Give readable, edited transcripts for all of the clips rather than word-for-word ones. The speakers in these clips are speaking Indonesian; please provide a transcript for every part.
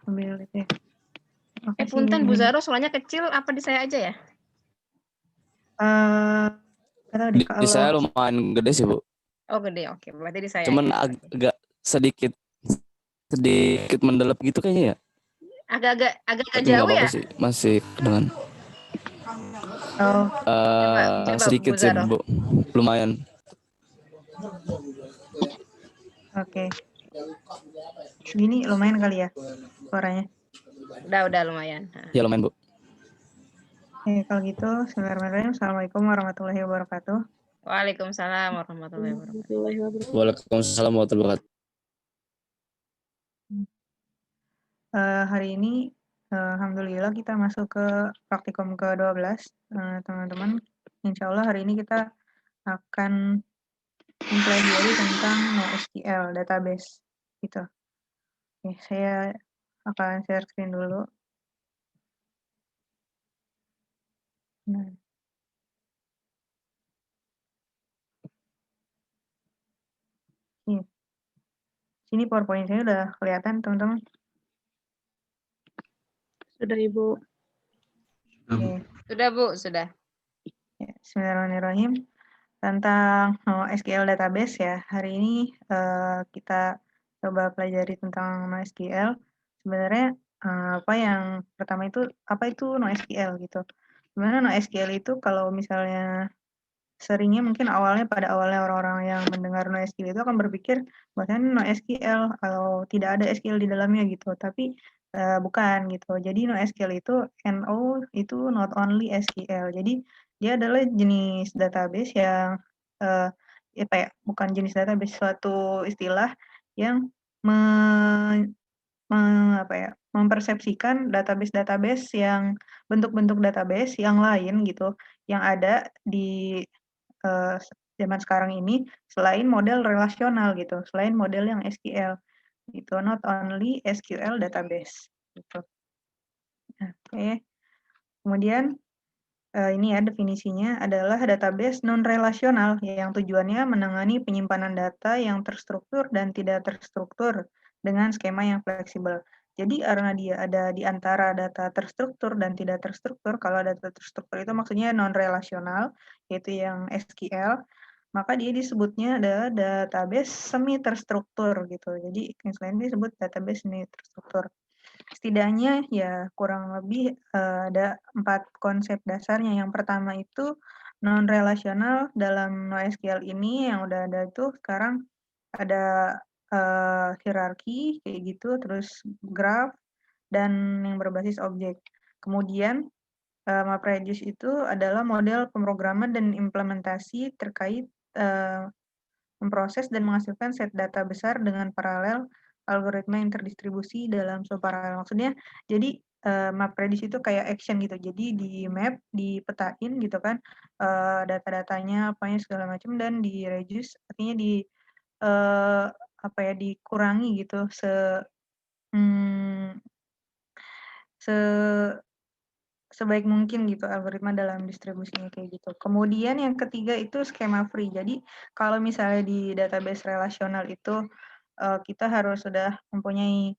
ambil itu ya. Punten Bu Zaro, suaranya kecil apa di saya aja ya? Di saya lumayan gede sih, Bu. Oh, gede. Oke, berarti di saya. Cuman ya. agak sedikit mendelep gitu kayaknya ya. Agak Tapi jauh nggak apa-apa ya? sih, masih kedengan. Coba Sedikit Bu sih, Zaro. Bu. Lumayan. Oke. Segini lumayan kali ya suaranya. Udah lumayan. Ya lumayan, Bu. Kalau gitu, bismillahirrahmanirrahim. Assalamualaikum warahmatullahi wabarakatuh. Waalaikumsalam warahmatullahi wabarakatuh. Waalaikumsalam warahmatullahi wabarakatuh. Hari ini, alhamdulillah kita masuk ke praktikum ke-12, teman-teman. Insya Allah hari ini kita akan mempelajari tentang NoSQL database, gitu. Oke, saya akan share screen dulu. Nah. Sini PowerPoint saya udah kelihatan, teman-teman. Sudah, Ibu. Oke. Sudah, Bu, sudah. Ya, bismillahirrahmanirrahim. Tentang NoSQL database ya. Hari ini kita coba pelajari tentang NoSQL. Sebenarnya apa itu NoSQL gitu. Sebenarnya NoSQL itu kalau misalnya seringnya mungkin pada awalnya orang-orang yang mendengar NoSQL itu akan berpikir bahwasanya NoSQL kalau tidak ada SQL di dalamnya gitu. Tapi bukan gitu. Jadi NoSQL itu itu not only SQL. Jadi dia adalah jenis database yang bukan jenis database, suatu istilah yang mempersepsikan database-database yang bentuk-bentuk database yang lain gitu yang ada di zaman sekarang ini selain model relasional gitu, selain model yang SQL gitu, not only SQL database gitu. Oke. Kemudian ini ya definisinya adalah database non-relasional yang tujuannya menangani penyimpanan data yang terstruktur dan tidak terstruktur dengan skema yang fleksibel. Jadi karena dia ada di antara data terstruktur dan tidak terstruktur, kalau data terstruktur itu maksudnya non-relasional, yaitu yang SQL, maka dia disebutnya adalah database semi terstruktur gitu. Jadi istilahnya disebut database semi terstruktur. Setidaknya ya kurang lebih ada 4 konsep dasarnya. Yang pertama itu non-relasional dalam NoSQL ini yang udah ada itu sekarang ada hierarki kayak gitu, terus graph dan yang berbasis objek. Kemudian MapReduce itu adalah model pemrograman dan implementasi terkait memproses dan menghasilkan set data besar dengan paralel algoritma interdistribusi dalam subparalel. Maksudnya, jadi MapReduce itu kayak action gitu. Jadi di map, dipetain gitu kan, data-datanya, apanya segala macam, dan di reduce, artinya dikurangi gitu sebaik mungkin gitu algoritma dalam distribusinya kayak gitu. Kemudian yang ketiga itu skema free. Jadi kalau misalnya di database relasional itu kita harus sudah mempunyai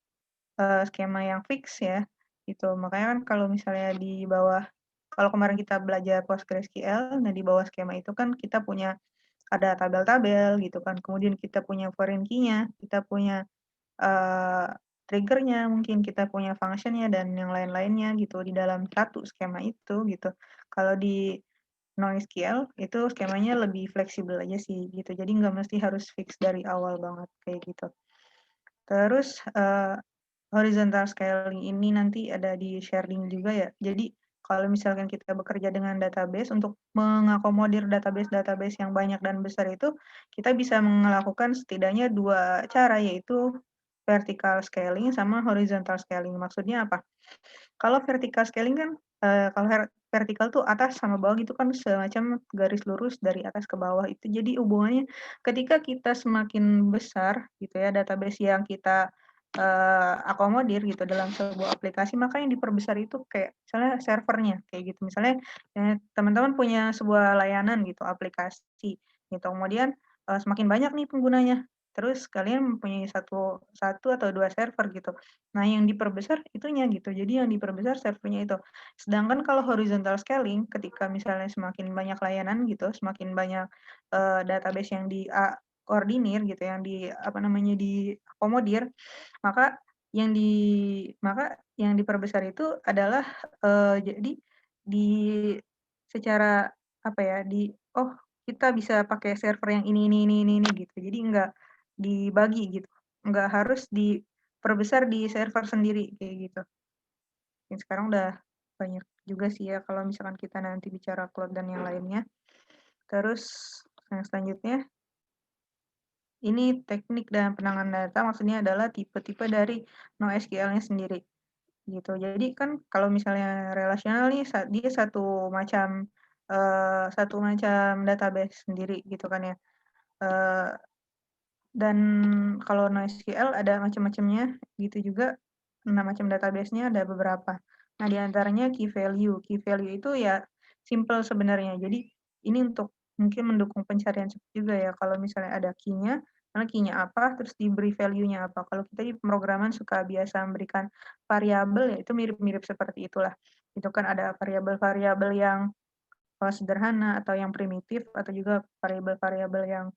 skema yang fix ya gitu. Makanya kan kalau misalnya kalau kemarin kita belajar PostgreSQL, nah di bawah skema itu kan kita punya ada tabel-tabel gitu kan. Kemudian kita punya foreign key-nya, kita punya trigger-nya, mungkin kita punya function-nya dan yang lain-lainnya gitu di dalam satu skema itu gitu. Kalau di NoSQL itu skemanya lebih fleksibel aja sih gitu. Jadi nggak mesti harus fix dari awal banget kayak gitu. Terus horizontal scaling ini nanti ada di sharing juga ya. Jadi kalau misalkan kita bekerja dengan database untuk mengakomodir database-database yang banyak dan besar itu, kita bisa melakukan setidaknya 2 cara, yaitu vertical scaling sama horizontal scaling. Maksudnya apa? Kalau vertical scaling kan, kalau vertikal tuh atas sama bawah gitu kan semacam garis lurus dari atas ke bawah itu. Jadi hubungannya ketika kita semakin besar gitu ya database yang kita akomodir gitu dalam sebuah aplikasi, maka yang diperbesar itu kayak misalnya servernya kayak gitu. Misalnya teman-teman punya sebuah layanan gitu, aplikasi gitu. Kemudian semakin banyak nih penggunanya. Terus kalian mempunyai satu atau 2 server gitu. Nah, yang diperbesar itunya gitu. Jadi yang diperbesar servernya itu. Sedangkan kalau horizontal scaling ketika misalnya semakin banyak layanan gitu, semakin banyak, database yang koordinir gitu, yang diakomodir, maka yang di yang diperbesar itu adalah, jadi di secara apa ya, oh kita bisa pakai server yang ini gitu. Jadi nggak dibagi gitu, nggak harus diperbesar di server sendiri kayak gitu. Dan sekarang udah banyak juga sih ya kalau misalkan kita nanti bicara cloud dan yang lainnya. Terus yang selanjutnya, ini teknik dan penanganan data maksudnya adalah tipe-tipe dari NoSQL-nya sendiri gitu. Jadi kan kalau misalnya relasional nih dia satu macam database sendiri gitu kan ya. Eee, dan kalau NoSQL ada macam-macamnya gitu juga. Nah, macam database-nya ada beberapa. Nah, di antaranya key value. Key value itu ya simple sebenarnya. Jadi ini untuk mungkin mendukung pencarian cepat juga ya. Kalau misalnya ada key-nya, karena key-nya apa, terus diberi value-nya apa. Kalau kita di pemrograman suka biasa memberikan variabel, ya itu mirip-mirip seperti itulah. Itu kan ada variabel-variabel yang sederhana atau yang primitif atau juga variabel-variabel yang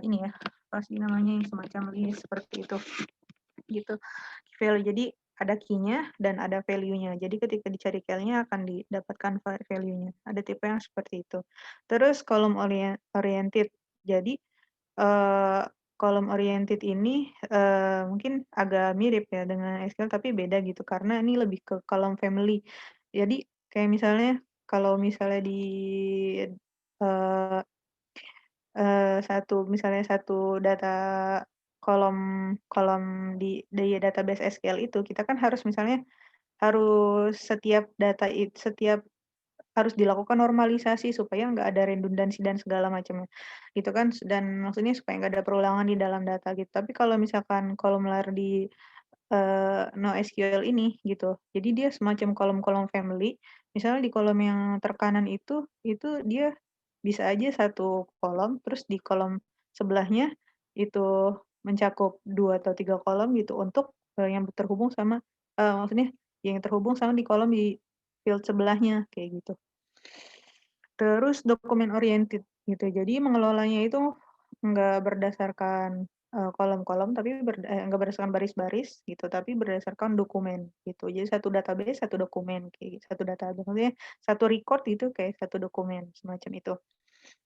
ini ya, apa sih namanya, yang semacam list seperti itu, gitu. Value, jadi ada key-nya dan ada value-nya. Jadi ketika dicari key-nya akan didapatkan value-nya. Ada tipe yang seperti itu. Terus column oriented. Jadi column oriented ini mungkin agak mirip ya dengan SQL tapi beda gitu karena ini lebih ke column family. Jadi kayak misalnya kalau misalnya di eee misalnya satu data kolom kolom di database SQL itu, kita kan harus misalnya harus setiap harus dilakukan normalisasi supaya nggak ada redundansi dan segala macamnya, gitu kan. Dan maksudnya supaya nggak ada perulangan di dalam data gitu. Tapi kalau misalkan columnar di NoSQL ini gitu, jadi dia semacam kolom-kolom family, misalnya di kolom yang terkanan itu dia bisa aja satu kolom, terus di kolom sebelahnya itu mencakup 2 atau 3 kolom gitu untuk, yang terhubung sama maksudnya yang terhubung sama di kolom di field sebelahnya, kayak gitu. Terus dokumen oriented gitu. Jadi mengelolanya itu nggak berdasarkan, kolom-kolom tapi nggak berdasarkan baris-baris gitu, tapi berdasarkan dokumen gitu. Jadi satu database, satu dokumen kayak gitu, satu database maksudnya satu record itu kayak satu dokumen, semacam itu.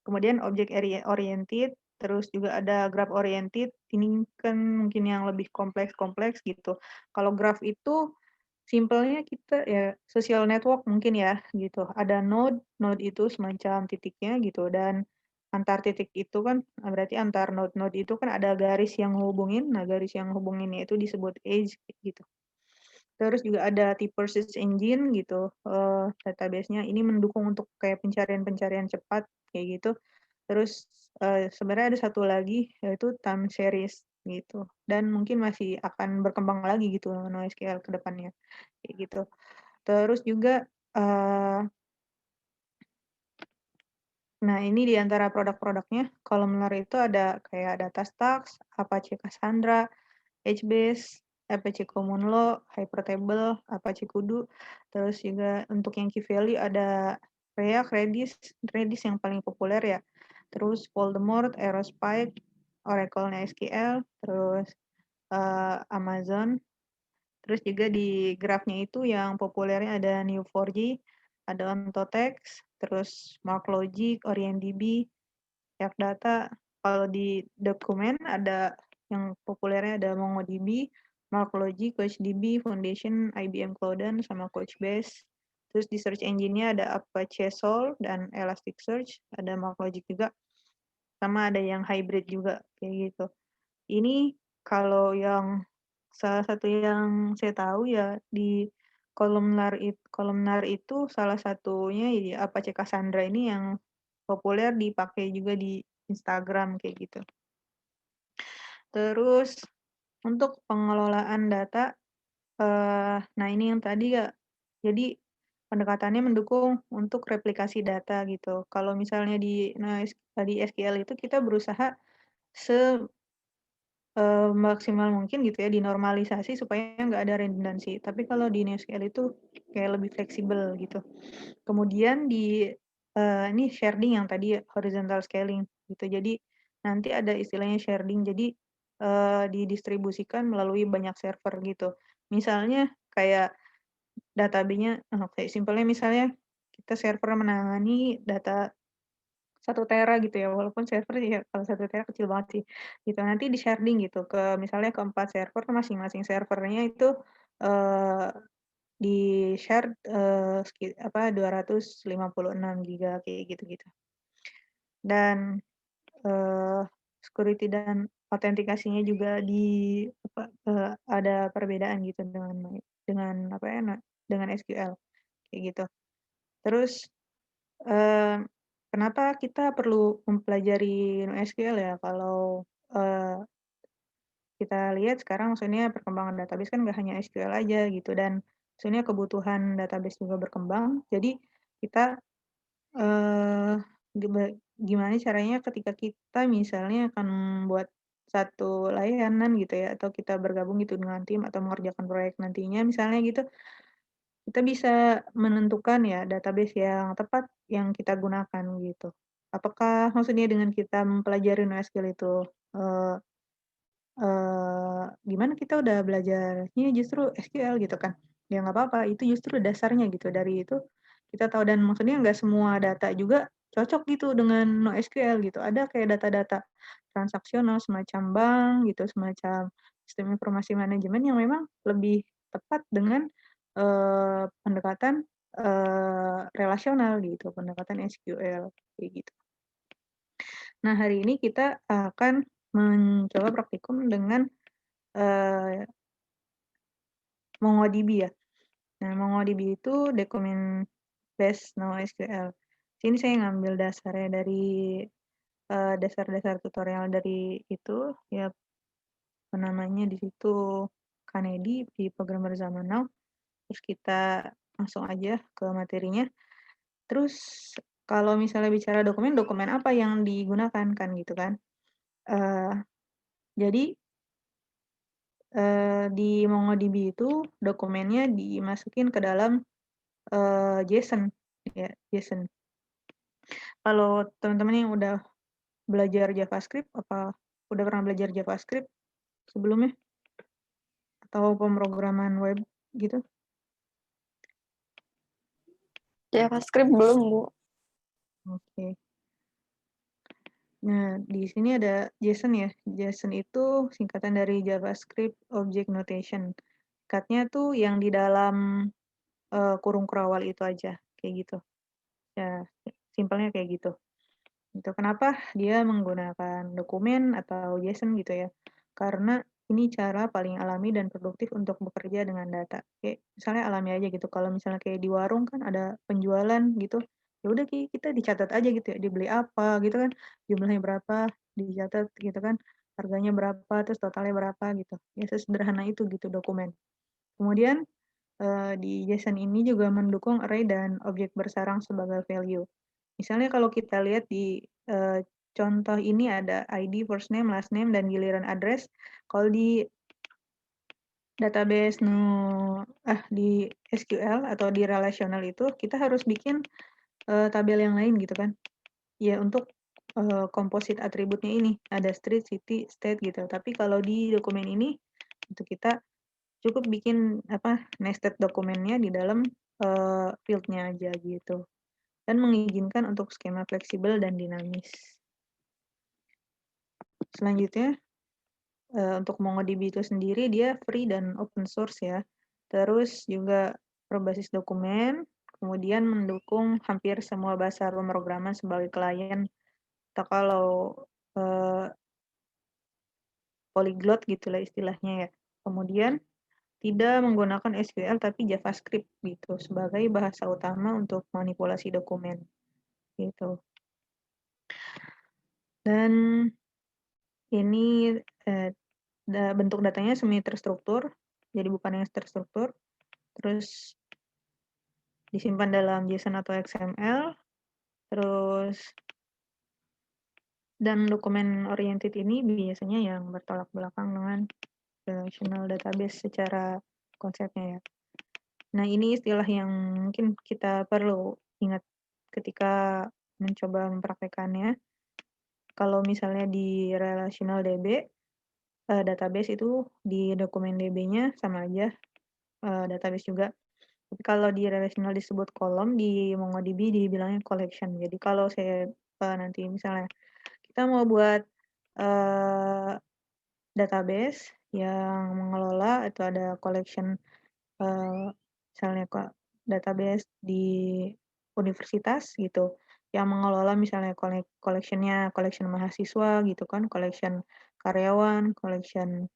Kemudian object oriented, terus juga ada graph oriented, ini kan mungkin yang lebih kompleks-kompleks gitu. Kalau graph itu simpelnya kita ya social network mungkin ya gitu. Ada node itu semacam titiknya gitu dan antar titik itu kan berarti antar node-node itu kan ada garis yang hubungin. Nah, garis yang hubunginnya itu disebut edge gitu. Terus juga ada tipe search engine gitu, database-nya ini mendukung untuk kayak pencarian-pencarian cepat kayak gitu. Terus, sebenarnya ada satu lagi yaitu time series gitu dan mungkin masih akan berkembang lagi gitu NoSQL ke depannya, kayak gitu. Terus juga, nah ini di antara produk-produknya, columnar itu ada kayak DataStax, Apache Cassandra, HBase, Apache Common Law, Hypertable, Apache Kudu, terus juga untuk yang key value ada Redis yang paling populer ya, terus Voldemort, Aerospike, Oracle SQL, terus Amazon, terus juga di graph-nya itu yang populernya ada Neo4j, ada Ontotext, terus MarkLogic, OrientDB, Data. Kalau di dokumen ada yang populernya ada MongoDB, MarkLogic, CouchDB, Foundation, IBM Cloudan, sama Couchbase. Terus di search engine-nya ada Apache Solr dan Elasticsearch, ada MarkLogic juga, sama ada yang hybrid juga kayak gitu. Ini kalau yang salah satu yang saya tahu ya di kolumnar itu salah satunya ya Apache Cassandra ini yang populer dipakai juga di Instagram kayak gitu. Terus untuk pengelolaan data, nah ini yang tadi ya, jadi pendekatannya mendukung untuk replikasi data gitu. Kalau misalnya di SQL itu kita berusaha maksimal mungkin gitu ya, dinormalisasi supaya nggak ada redundansi. Tapi kalau di NoSQL itu kayak lebih fleksibel gitu. Kemudian ini sharding yang tadi horizontal scaling gitu. Jadi nanti ada istilahnya sharding. Jadi didistribusikan melalui banyak server gitu. Misalnya kayak database-nya, kayak simpelnya misalnya kita server menangani data 1 tera gitu ya, walaupun server ya kalau 1 tera kecil banget sih, gitu. Nanti di-sharding gitu misalnya ke 4 server, masing-masing servernya itu, eee, di-share, 256 giga kayak gitu-gitu. Dan, security dan autentikasinya juga ada perbedaan gitu dengan SQL, kayak gitu. Terus, eee, kenapa kita perlu mempelajari NoSQL ya? Kalau, eee, kita lihat sekarang maksudnya perkembangan database kan nggak hanya SQL aja gitu dan maksudnya kebutuhan database juga berkembang. Jadi kita, eee, gimana caranya ketika kita misalnya akan membuat satu layanan gitu ya, atau kita bergabung gitu dengan tim atau mengerjakan proyek nantinya misalnya gitu, kita bisa menentukan ya database yang tepat yang kita gunakan gitu. Apakah maksudnya dengan kita mempelajari NoSQL itu, eee gimana kita udah belajarnya justru SQL gitu kan. Ya nggak apa-apa, itu justru dasarnya gitu, dari itu kita tahu dan maksudnya nggak semua data juga cocok gitu dengan NoSQL gitu. Ada kayak data-data transaksional semacam bank gitu, semacam sistem informasi manajemen yang memang lebih tepat dengan, pendekatan, relasional gitu, pendekatan SQL, kayak gitu. Nah, hari ini kita akan mencoba praktikum dengan Eee, MongoDB ya. Nah, MongoDB itu dokumen base NoSQL. Sini saya ngambil dasarnya dari, dasar-dasar tutorial dari itu, ya apa namanya, di situ Kennedy di Programmer Zaman Now, terus kita langsung aja ke materinya. Terus kalau misalnya bicara dokumen, dokumen apa yang digunakan kan gitu kan. Eee, jadi di MongoDB itu dokumennya dimasukin ke dalam, JSON, ya, JSON. Kalau teman-teman yang udah belajar JavaScript, apa udah pernah belajar JavaScript sebelumnya? Atau pemrograman web gitu? JavaScript belum, Bu. Oke. Nah, di sini ada JSON ya. JSON itu singkatan dari JavaScript Object Notation. Singkatnya tuh yang di dalam, kurung kerawal itu aja, kayak gitu. Ya, simpelnya kayak gitu. Gitu. Kenapa dia menggunakan dokumen atau JSON gitu ya? Karena ini cara paling alami dan produktif untuk bekerja dengan data. Kayak misalnya alami aja gitu. Kalau misalnya kayak di warung kan ada penjualan gitu, ya udah kita dicatat aja gitu ya, dibeli apa gitu kan, jumlahnya berapa, dicatat gitu kan, harganya berapa, terus totalnya berapa gitu. Ya sesederhana itu gitu dokumen. Kemudian di JSON ini juga mendukung array dan objek bersarang sebagai value. Misalnya kalau kita lihat di contoh ini ada ID, first name, last name, dan giliran address. Kalau di database di SQL atau di relational itu kita harus bikin tabel yang lain gitu kan. Ya untuk komposit atributnya ini ada street, city, state gitu. Tapi kalau di dokumen ini itu kita cukup bikin nested dokumennya di dalam field-nya aja gitu. Dan mengizinkan untuk skema fleksibel dan dinamis. Selanjutnya, untuk MongoDB itu sendiri dia free dan open source ya. Terus juga berbasis dokumen, kemudian mendukung hampir semua bahasa pemrograman sebagai klien atau kalau polyglot gitulah istilahnya ya. Kemudian tidak menggunakan SQL tapi JavaScript gitu sebagai bahasa utama untuk manipulasi dokumen gitu. Dan ini bentuk datanya semi terstruktur, jadi bukan yang terstruktur. Terus disimpan dalam JSON atau XML. Terus Dan dokumen oriented ini biasanya yang bertolak belakang dengan relational database secara konsepnya ya. Nah, ini istilah yang mungkin kita perlu ingat ketika mencoba mempraktekannya. Kalau misalnya di relational DB, database itu di dokumen DB-nya sama aja, database juga. Tapi kalau di relational disebut kolom, di MongoDB dibilangnya collection. Jadi kalau saya nanti misalnya kita mau buat database yang mengelola atau ada collection, misalnya database di universitas gitu, yang mengelola misalnya collection mahasiswa gitu kan, collection karyawan, collection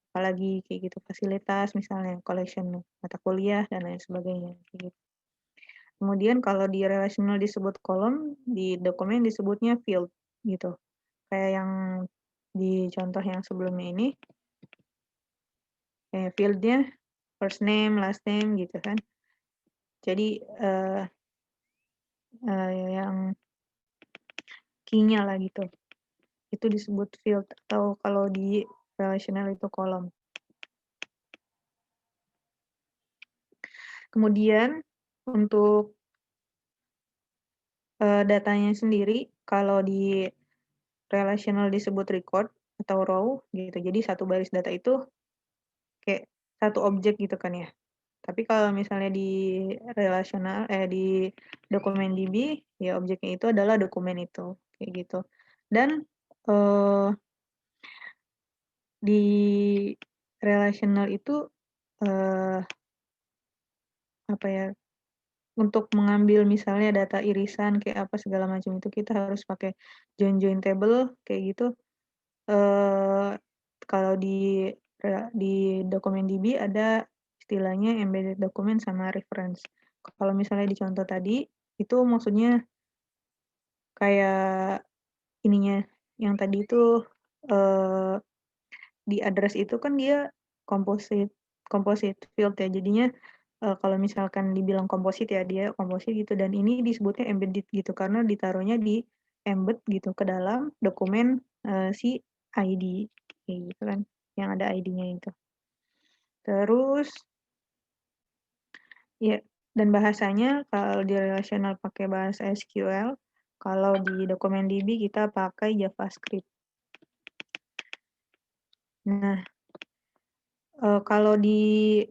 apalagi kayak gitu, fasilitas misalnya, collection mata kuliah dan lain sebagainya, kayak gitu. Kemudian kalau di relational disebut kolom, di dokumen disebutnya field gitu. Kayak yang di contoh yang sebelumnya ini, field-nya first name, last name gitu kan. Jadi yang key-nya lah gitu. Itu disebut field atau kalau di relational itu kolom. Kemudian untuk datanya sendiri kalau di relational disebut record atau row gitu. Jadi satu baris data itu kayak satu objek gitu kan ya. Tapi kalau misalnya di relational di dokumen DB ya objeknya itu adalah dokumen itu kayak gitu. Dan di relational itu apa ya, untuk mengambil misalnya data irisan kayak apa segala macam itu kita harus pakai join table kayak gitu. Kalau di dokumen DB ada istilahnya embedded document sama reference. Kalau misalnya di contoh tadi itu maksudnya kayak ininya yang tadi itu di address itu kan dia composite field ya. Jadinya kalau misalkan dibilang komposit ya dia komposit gitu dan ini disebutnya embedded gitu karena ditaruhnya di embed gitu ke dalam dokumen si ID kayak gitu kan yang ada ID-nya itu. Terus ya dan bahasanya kalau di relational pakai bahasa SQL, kalau di dokumen DB kita pakai JavaScript. Nah, kalau di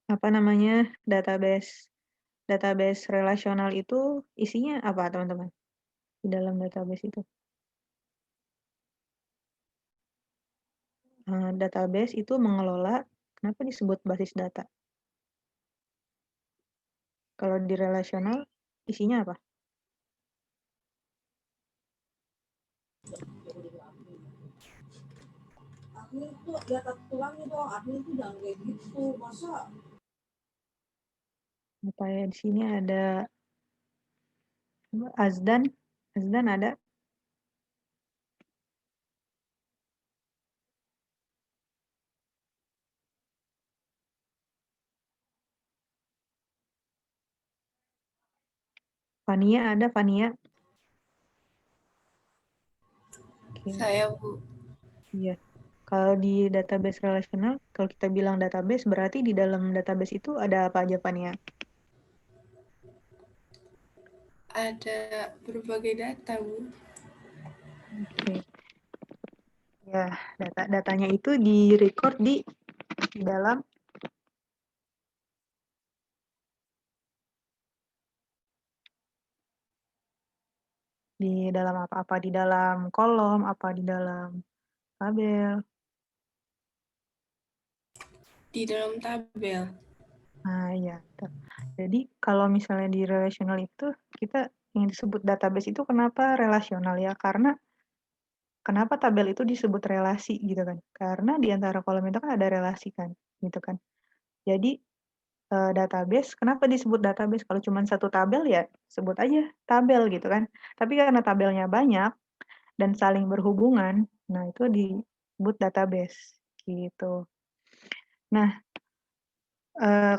apa namanya database relasional itu isinya apa teman-teman di dalam database itu? Database itu mengelola, kenapa disebut basis data? Kalau di relasional isinya apa? Admin tuh di atas tulangnya dong, admin tuh jangan kayak gitu, masa Apa ya di sini ada Azdan ada? Fania ada Fania? Oke. Saya, Bu. Iya. Kalau di database relasional, kalau kita bilang database berarti di dalam database itu ada apa aja Fania? Ada berbagai data, Bu. Oke. Ya, datanya itu di-record di dalam apa di dalam kolom, apa di dalam tabel. Di dalam tabel. Nah, iya. Jadi kalau misalnya di relational itu kita yang disebut database itu kenapa relasional ya? Karena kenapa tabel itu disebut relasi gitu kan? Karena di antara kolom itu kan ada relasi kan, gitu kan. Jadi database, kenapa disebut database? Kalau cuma satu tabel ya sebut aja tabel gitu kan. Tapi karena tabelnya banyak dan saling berhubungan, nah itu disebut database gitu. Nah,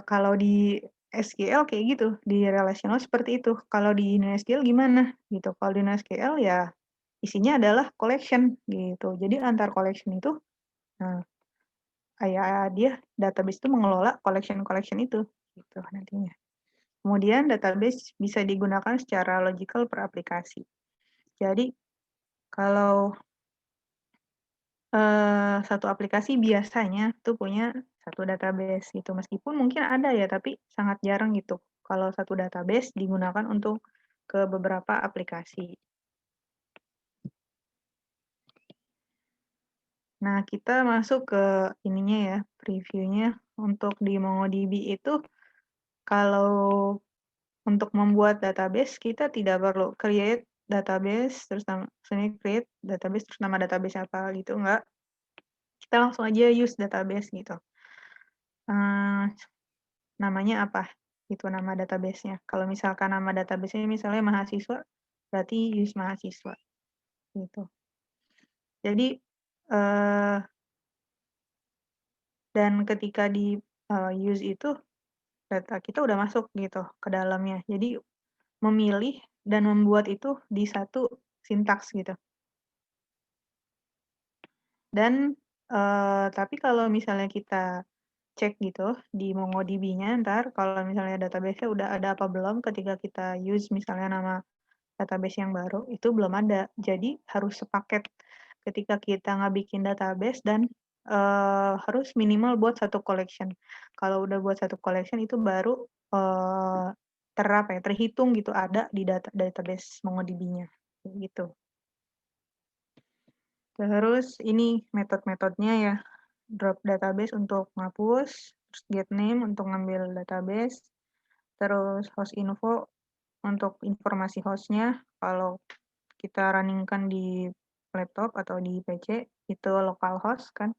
kalau di SQL kayak gitu, di relational seperti itu. Kalau di NoSQL gimana gitu? Kalau di NoSQL ya isinya adalah collection gitu. Jadi antar collection itu, nah, kayak dia database itu mengelola collection-collection itu gitu nantinya. Kemudian database bisa digunakan secara logical per aplikasi. Jadi kalau satu aplikasi biasanya tuh punya satu database gitu. Meskipun mungkin ada ya, tapi sangat jarang gitu kalau satu database digunakan untuk ke beberapa aplikasi. Nah, kita masuk ke ininya ya, previewnya. Untuk di MongoDB itu, kalau untuk membuat database, kita tidak perlu create database, terus create database, terus nama database apa gitu, enggak. Kita langsung aja use database gitu. Namanya apa? Itu nama database-nya. Kalau misalkan nama database-nya misalnya mahasiswa, berarti use mahasiswa. Gitu. Jadi, dan ketika di use itu, data kita udah masuk gitu ke dalamnya. Jadi, memilih dan membuat itu di satu sintaks gitu. Dan, tapi kalau misalnya kita cek gitu di MongoDB-nya ntar kalau misalnya database-nya udah ada apa belum ketika kita use misalnya nama database yang baru, itu belum ada. Jadi harus sepaket ketika kita bikin database dan harus minimal buat satu collection. Kalau udah buat satu collection itu baru terhitung gitu ada di database MongoDB-nya gitu. Terus ini metode-metodenya ya. Drop database untuk ngapus, terus get name untuk ngambil database, terus host info untuk informasi hostnya. Kalau kita runningkan di laptop atau di PC itu localhost kan.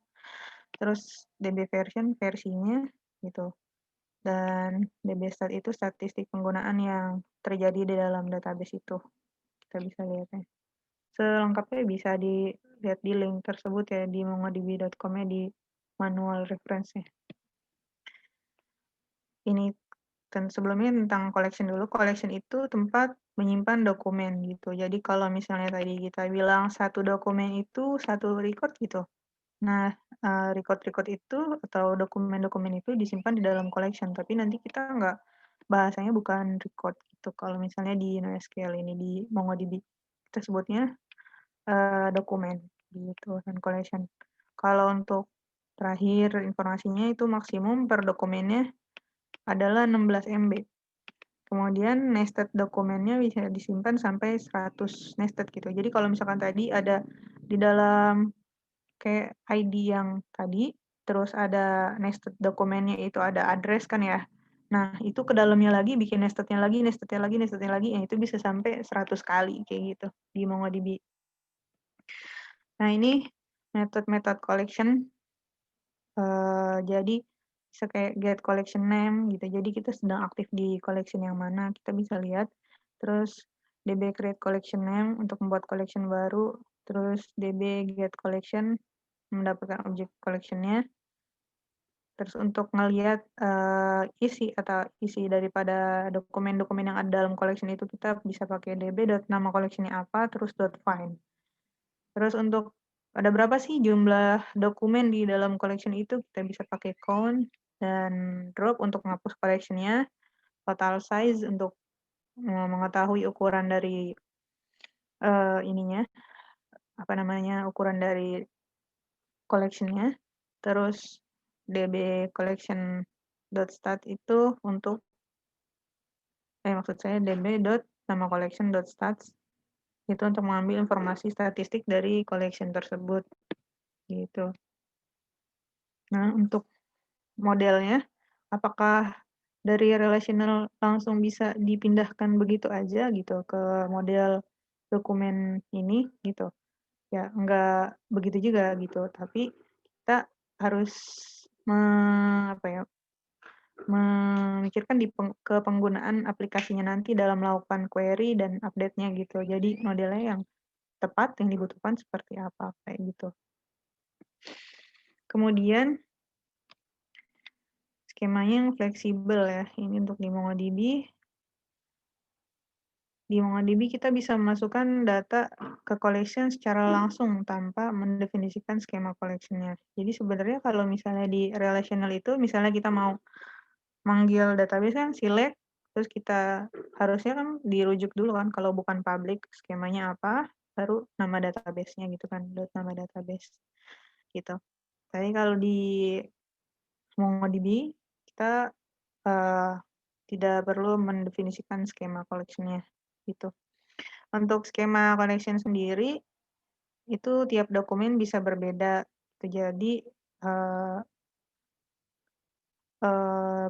Terus DB version versinya gitu. Dan DB stat itu statistik penggunaan yang terjadi di dalam database itu. Kita bisa lihatnya. Selengkapnya bisa dilihat di link tersebut ya di mongodb.com-nya di manual reference-nya. Ini sebelumnya tentang collection dulu. Collection itu tempat menyimpan dokumen gitu. Jadi kalau misalnya tadi kita bilang satu dokumen itu satu record gitu. Nah, record-record itu atau dokumen-dokumen itu disimpan di dalam collection. Tapi nanti kita nggak bahasanya bukan record gitu. Kalau misalnya di NoSQL ini di MongoDB kita sebutnya dokumen gitu dan collection. Kalau untuk terakhir informasinya itu maksimum per dokumennya adalah 16 MB. Kemudian nested dokumennya bisa disimpan sampai 100 nested gitu. Jadi kalau misalkan tadi ada di dalam kayak ID yang tadi, terus ada nested dokumennya itu ada address kan ya. Nah, itu ke dalamnya lagi bikin nestednya lagi, ya itu bisa sampai 100 kali kayak gitu di MongoDB. Nah, ini metode-metode collection. Jadi bisa kayak get collection name gitu. Jadi kita sedang aktif di collection yang mana, kita bisa lihat. Terus DB create collection name untuk membuat collection baru. Terus DB get collection mendapatkan objek collection-nya. Terus untuk ngelihat isi daripada dokumen-dokumen yang ada dalam collection itu kita bisa pakai db.nama collection-nya apa, terus .find. Terus untuk ada berapa sih jumlah dokumen di dalam collection itu, kita bisa pakai count dan drop untuk menghapus collection-nya, total size untuk mengetahui ukuran dari ukuran dari collection-nya. Terus db collection.stat itu untuk maksud saya db.nama collection.stats itu untuk mengambil informasi statistik dari collection tersebut gitu. Nah, untuk modelnya apakah dari relational langsung bisa dipindahkan begitu aja gitu ke model dokumen ini gitu. Ya, enggak begitu juga gitu, tapi kita harus memikirkan ke penggunaan aplikasinya nanti dalam melakukan query dan update-nya gitu. Jadi modelnya yang tepat yang dibutuhkan seperti apa kayak gitu. Kemudian skemanya yang fleksibel ya. Ini untuk di MongoDB. Di MongoDB kita bisa memasukkan data ke collection secara langsung tanpa mendefinisikan skema collection-nya. Jadi sebenarnya kalau misalnya di relational itu, misalnya kita mau manggil database kan select, terus kita harusnya kan dirujuk dulu kan, kalau bukan public skemanya apa, baru nama database-nya gitu kan, nama database gitu. Tapi kalau di MongoDB kita tidak perlu mendefinisikan skema collection-nya gitu. Untuk skema connection sendiri, itu tiap dokumen bisa berbeda. Jadi,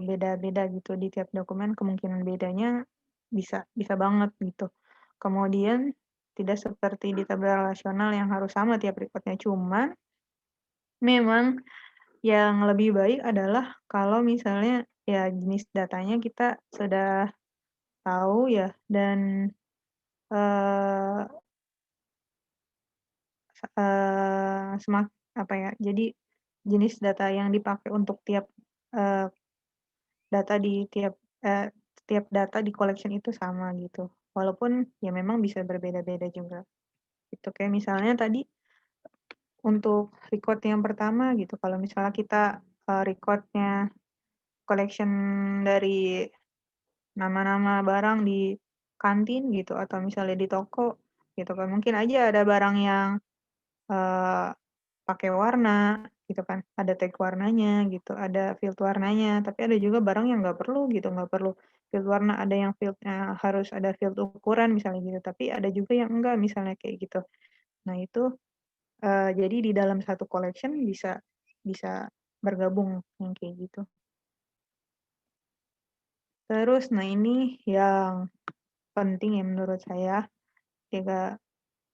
beda-beda gitu di tiap dokumen, kemungkinan bedanya bisa banget gitu. Kemudian, tidak seperti di tabel relasional yang harus sama tiap record-nya, cuman memang yang lebih baik adalah kalau misalnya ya jenis datanya kita sudah tahu ya, dan jadi jenis data yang dipakai untuk tiap data di tiap data di collection itu sama gitu. Walaupun ya memang bisa berbeda-beda juga. Itu kayak misalnya tadi untuk record yang pertama gitu, kalau misalnya kita record-nya collection dari nama-nama barang di kantin gitu, atau misalnya di toko gitu kan, mungkin aja ada barang yang pakai warna gitu kan, ada tag warnanya gitu, ada field warnanya, tapi ada juga barang yang nggak perlu gitu, nggak perlu field warna, ada yang field-nya harus ada field ukuran misalnya gitu, tapi ada juga yang enggak misalnya kayak gitu. Nah itu jadi di dalam satu collection bisa bergabung yang kayak gitu. Terus nah ini yang penting ya menurut saya, jika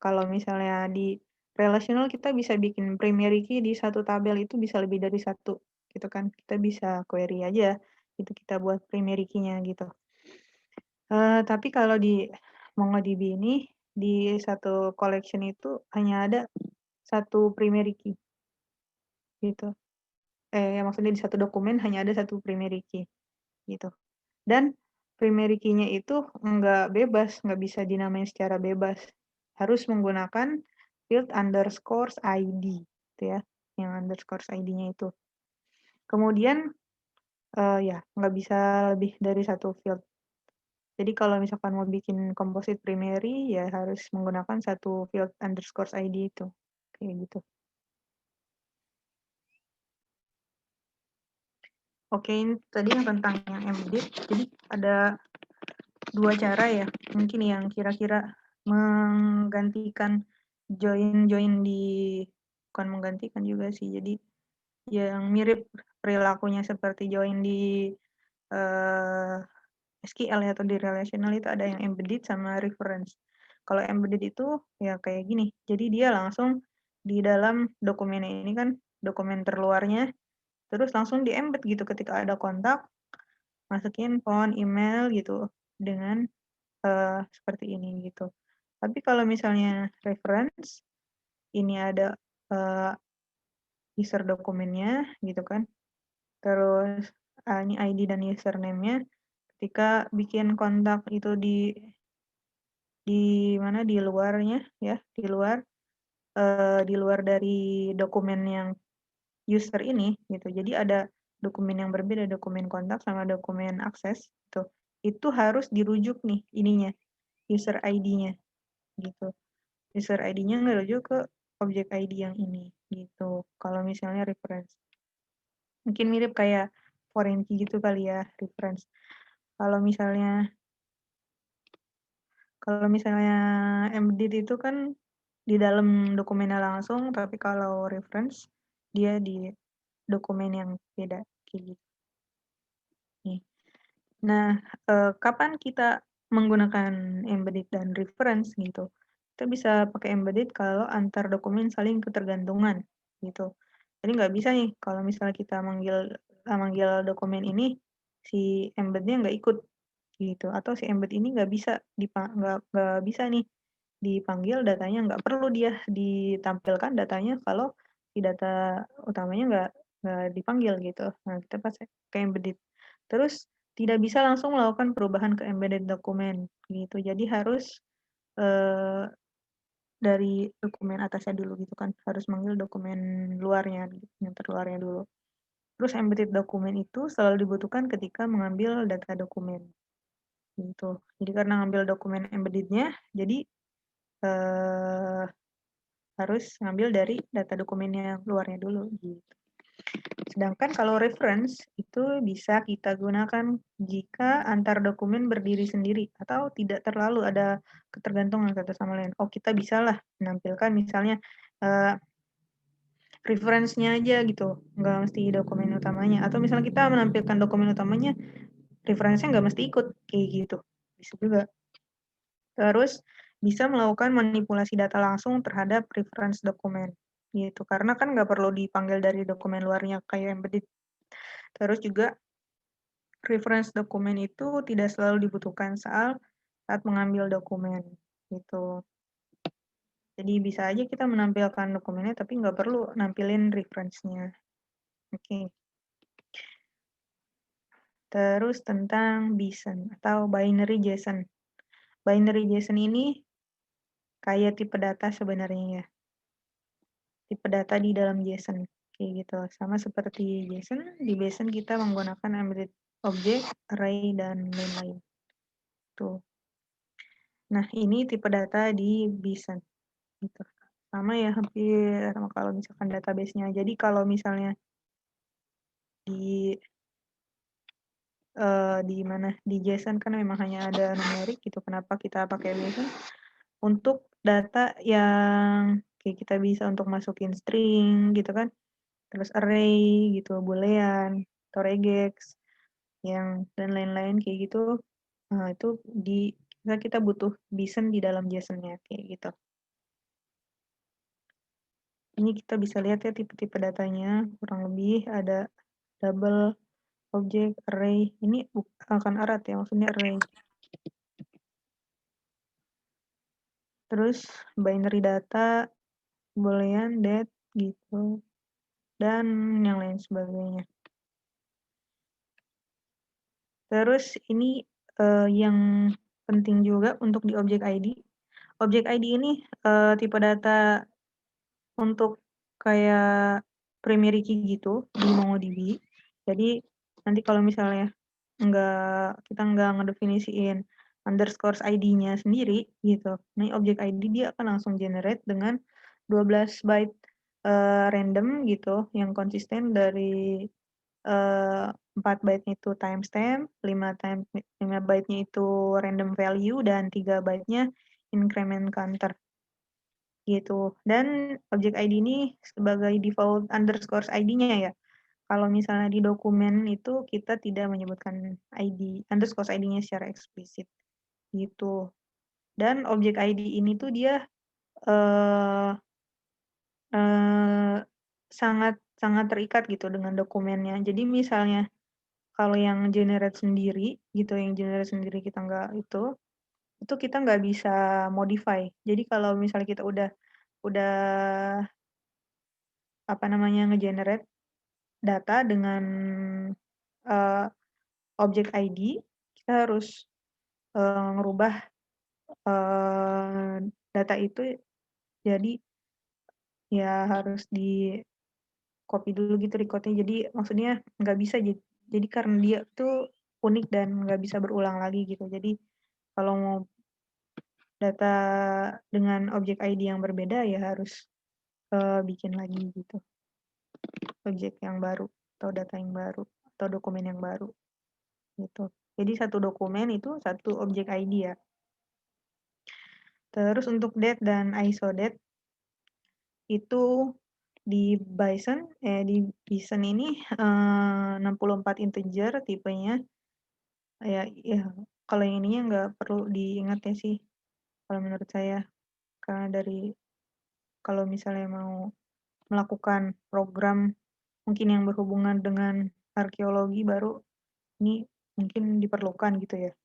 kalau misalnya di relational kita bisa bikin primary key di satu tabel itu bisa lebih dari satu gitu kan. Kita bisa query aja itu kita buat primary key-nya gitu. Tapi kalau di MongoDB ini di satu collection itu hanya ada satu primary key gitu. Maksudnya di satu dokumen hanya ada satu primary key gitu. Dan primary key-nya itu nggak bebas, nggak bisa dinamain secara bebas. Harus menggunakan field underscore ID, gitu ya, yang underscore ID-nya itu. Kemudian, ya nggak bisa lebih dari satu field. Jadi kalau misalkan mau bikin composite primary, ya harus menggunakan satu field underscore ID itu, kayak gitu. Oke, ini tadi yang tentang yang embedded. Jadi ada dua cara ya, mungkin yang kira-kira menggantikan join bukan menggantikan juga sih, jadi yang mirip perilakunya seperti join di SQL ya, atau di relational itu ada yang embedded sama reference. Kalau embedded itu ya kayak gini, jadi dia langsung di dalam dokumennya ini kan, dokumen terluarnya, terus langsung di-embed gitu ketika ada kontak, masukin phone, email gitu, dengan seperti ini gitu. Tapi kalau misalnya reference, ini ada user dokumennya gitu kan. Terus ini ID dan username-nya. Ketika bikin kontak itu di mana, di luarnya ya, di luar dari dokumen yang user ini gitu. Jadi ada dokumen yang berbeda, dokumen kontak sama dokumen akses gitu. Itu harus dirujuk nih ininya, user ID-nya gitu. User ID-nya ngerujuk ke objek ID yang ini gitu. Kalau misalnya reference, mungkin mirip kayak foreign key gitu kali ya, reference. Kalau misalnya embedded itu kan di dalam dokumennya langsung, tapi kalau reference dia di dokumen yang beda kayak gitu. Nih. Nah, kapan kita menggunakan embedded dan reference gitu? Kita bisa pakai embedded kalau antar dokumen saling ketergantungan gitu. Jadi nggak bisa nih kalau misalnya kita manggil dokumen ini, si embed-nya nggak ikut gitu, atau si embed ini nggak bisa nih dipanggil, datanya nggak perlu dia ditampilkan datanya kalau si data utamanya dipanggil gitu. Nah, kita pakai embedded. Terus tidak bisa langsung melakukan perubahan ke embedded dokumen gitu. Jadi harus dari dokumen atasnya dulu gitu kan. Harus manggil dokumen luarnya, yang terluarnya dulu. Terus embedded dokumen itu selalu dibutuhkan ketika mengambil data dokumen gitu. Jadi karena ngambil dokumen embedded-nya, jadi harus ngambil dari data dokumennya luarnya dulu gitu. Sedangkan kalau reference itu bisa kita gunakan jika antar dokumen berdiri sendiri atau tidak terlalu ada ketergantungan satu sama lain. Oh, kita bisalah menampilkan misalnya reference-nya aja gitu, nggak mesti dokumen utamanya. Atau misalnya kita menampilkan dokumen utamanya, reference-nya nggak mesti ikut, kayak gitu. Bisa juga. Terus bisa melakukan manipulasi data langsung terhadap reference dokumen gitu. Karena kan nggak perlu dipanggil dari dokumen luarnya kayak embedded. Terus juga reference dokumen itu tidak selalu dibutuhkan saat mengambil dokumen gitu. Jadi bisa aja kita menampilkan dokumennya tapi nggak perlu nampilin reference-nya. Oke. Terus tentang BJSON atau binary JSON. Binary JSON ini kayak tipe data sebenarnya ya. Tipe data di dalam JSON kayak gitu. Sama seperti JSON, di JSON kita menggunakan embedded object, array dan lain-lain. Tuh. Nah, ini tipe data di BJSON gitu. Sama ya hampir sama kalau misalkan database-nya. Jadi kalau misalnya di mana di JSON kan memang hanya ada numerik gitu. Kenapa kita pakai JSON? Untuk data yang kayak kita bisa untuk masukin string gitu kan. Terus array gitu, boolean, atau regex yang dan lain-lain kayak gitu. Nah, itu kita butuh BJSON di dalam JSON-nya kayak gitu. Ini kita bisa lihat ya tipe-tipe datanya, kurang lebih ada double, object, array. Ini bukan arat ya, maksudnya array. Terus binary data, boolean, dat, gitu. Dan yang lain sebagainya. Terus ini yang penting juga untuk di object ID. Object ID ini tipe data untuk kayak primary key gitu di MongoDB. Jadi nanti kalau misalnya kita nggak ngedefinisiin underscore ID-nya sendiri gitu. Nih object ID dia akan langsung generate dengan 12 byte random gitu yang konsisten dari 4 byte-nya itu timestamp, 5 byte-nya itu random value dan 3 byte-nya increment counter. Gitu. Dan object ID ini sebagai default underscore ID-nya ya. Kalau misalnya di dokumen itu kita tidak menyebutkan ID, underscore ID-nya secara eksplisit. Gitu. Dan object ID ini tuh dia sangat terikat gitu dengan dokumennya. Jadi misalnya kalau yang generate sendiri gitu, yang generate sendiri kita nggak itu kita nggak bisa modify. Jadi kalau misalnya kita udah nge-generate data dengan object ID, kita harus ngerubah data itu jadi ya harus di copy dulu gitu recordnya. Jadi maksudnya nggak bisa jadi karena dia tuh unik dan nggak bisa berulang lagi gitu. Jadi kalau mau data dengan object ID yang berbeda ya harus bikin lagi gitu. Object yang baru atau data yang baru atau dokumen yang baru gitu. Jadi satu dokumen itu satu object ID ya. Terus untuk date dan isodate itu di BJSON ini 64 integer tipenya. Ya kalau yang ininya nggak perlu diingat ya sih kalau menurut saya. Karena kalau misalnya mau melakukan program mungkin yang berhubungan dengan arkeologi baru ini mungkin diperlukan gitu ya.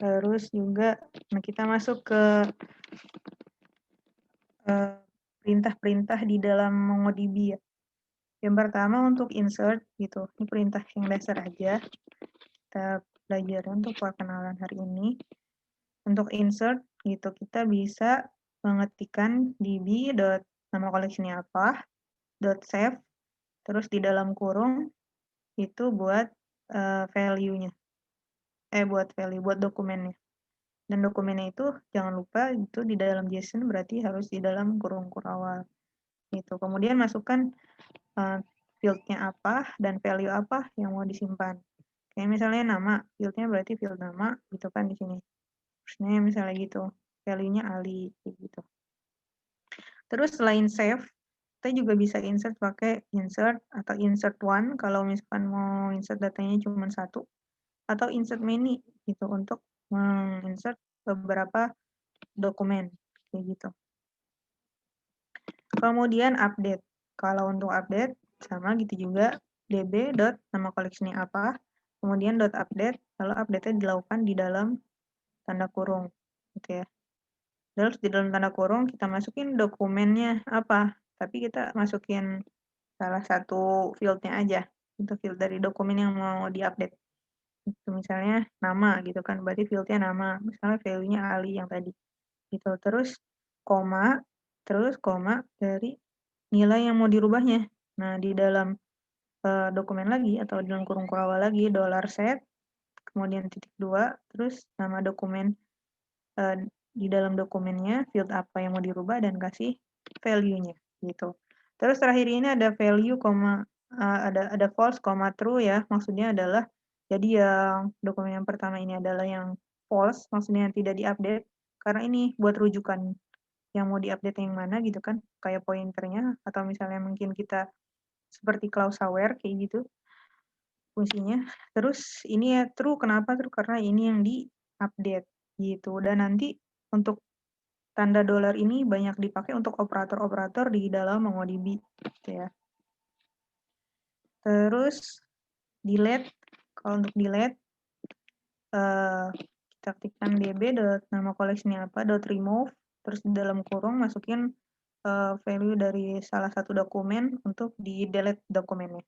Terus juga kita masuk ke perintah-perintah di dalam MongoDB ya. Yang pertama untuk insert gitu. Ini perintah yang dasar aja. Kita belajar untuk perkenalan hari ini. Untuk insert gitu, kita bisa mengetikkan db dot nama koleksinya apa, dot save, terus di dalam kurung itu buat value-nya. Buat dokumennya. Dan dokumennya itu jangan lupa itu di dalam JSON berarti harus di dalam kurung awal. Gitu. Kemudian masukkan field-nya apa dan value apa yang mau disimpan. Kayak misalnya nama, field-nya berarti field nama gitu kan di sini. Terusnya misalnya gitu, value-nya Ali gitu. Terus selain save, kita juga bisa insert pakai insert atau insert one kalau misalkan mau insert datanya cuma satu, atau insert many gitu untuk menginsert beberapa dokumen kayak gitu. Kemudian update. Kalau untuk update sama gitu juga db dot nama koleksinya apa, kemudian dot update, lalu update-nya dilakukan di dalam tanda kurung gitu ya. Terus di dalam tanda kurung kita masukin dokumennya apa, tapi kita masukin salah satu field-nya aja, untuk field dari dokumen yang mau diupdate. Itu misalnya nama gitu kan, berarti field-nya nama, misalnya value-nya Ali yang tadi. Gitu. Terus koma, dari nilai yang mau dirubahnya. Nah, di dalam dokumen lagi atau di dalam kurung awal lagi $set, kemudian titik 2, terus nama dokumen di dalam dokumennya field apa yang mau dirubah dan kasih value-nya gitu. Terus terakhir ini ada value, ada false, true ya. Maksudnya adalah jadi yang dokumen yang pertama ini adalah yang false, maksudnya yang tidak diupdate karena ini buat rujukan yang mau diupdate yang mana gitu kan, kayak pointernya atau misalnya mungkin kita seperti clause aware kayak gitu fungsinya. Terus ini ya true, kenapa true? Karena ini yang di-update gitu. Dan nanti untuk tanda dolar ini banyak dipakai untuk operator-operator di dalam MongoDB gitu ya. Terus delete, kalau untuk delete kita ketikkan db dot nama koleksinya apa dot remove, terus di dalam kurung masukin value dari salah satu dokumen untuk di delete dokumennya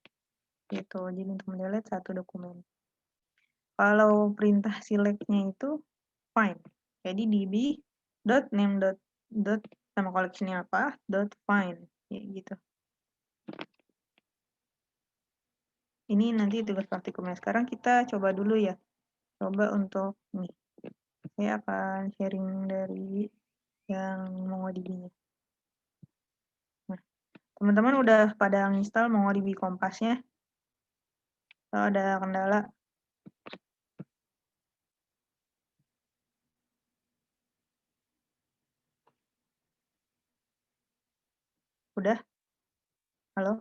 gitu. Jadi untuk mendelete satu dokumen. Kalau perintah select-nya itu find. Jadi db dot name dot nama koleksinya apa dot find gitu. Ini nanti tugas praktikumnya. Sekarang kita coba dulu ya. Coba untuk nih. Saya akan sharing dari yang MongoDB-nya. Nah, teman-teman udah pada install MongoDB Kompasnya? Kalau ada kendala? Udah? Halo?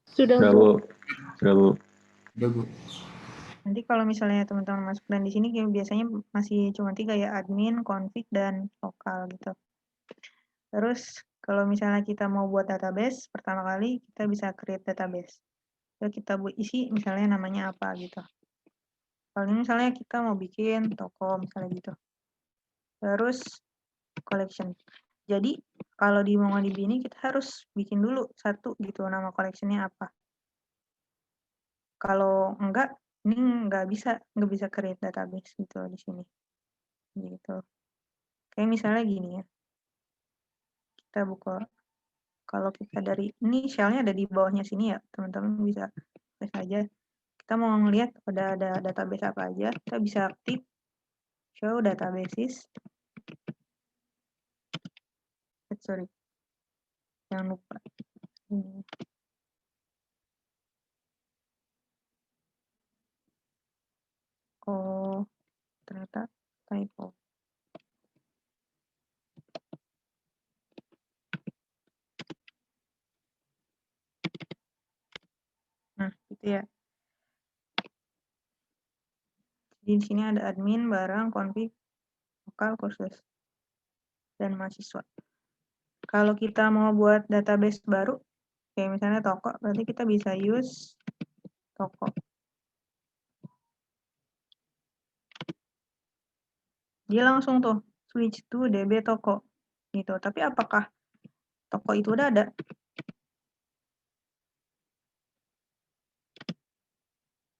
Sudah, Sudah, Bu. Bu. Sudah, Bu. Nanti kalau misalnya teman-teman masuk dan di sini biasanya masih cuma 3 ya, admin, config, dan lokal gitu. Terus kalau misalnya kita mau buat database, pertama kali kita bisa create database. Lalu kita isi misalnya namanya apa gitu. Kalau ini misalnya kita mau bikin toko misalnya gitu. Terus collection. Jadi kalau di MongoDB ini kita harus bikin dulu satu gitu nama collectionnya apa. Kalau enggak, ini nggak bisa create database gitu di sini. Gitu. Kayak misalnya gini ya. Kita buka, kalau kita dari ini shell-nya ada di bawahnya sini ya, teman-teman bisa press aja. Kita mau ngelihat ada database apa aja, kita bisa ketik show databases. Sorry, jangan lupa. Ini. Oh, ternyata typo. Nah, gitu ya. Di sini ada admin, barang, config, lokal, kursus, dan mahasiswa. Kalau kita mau buat database baru, kayak misalnya toko, berarti kita bisa use toko. Dia langsung tuh switch to db toko gitu. Tapi apakah toko itu udah ada?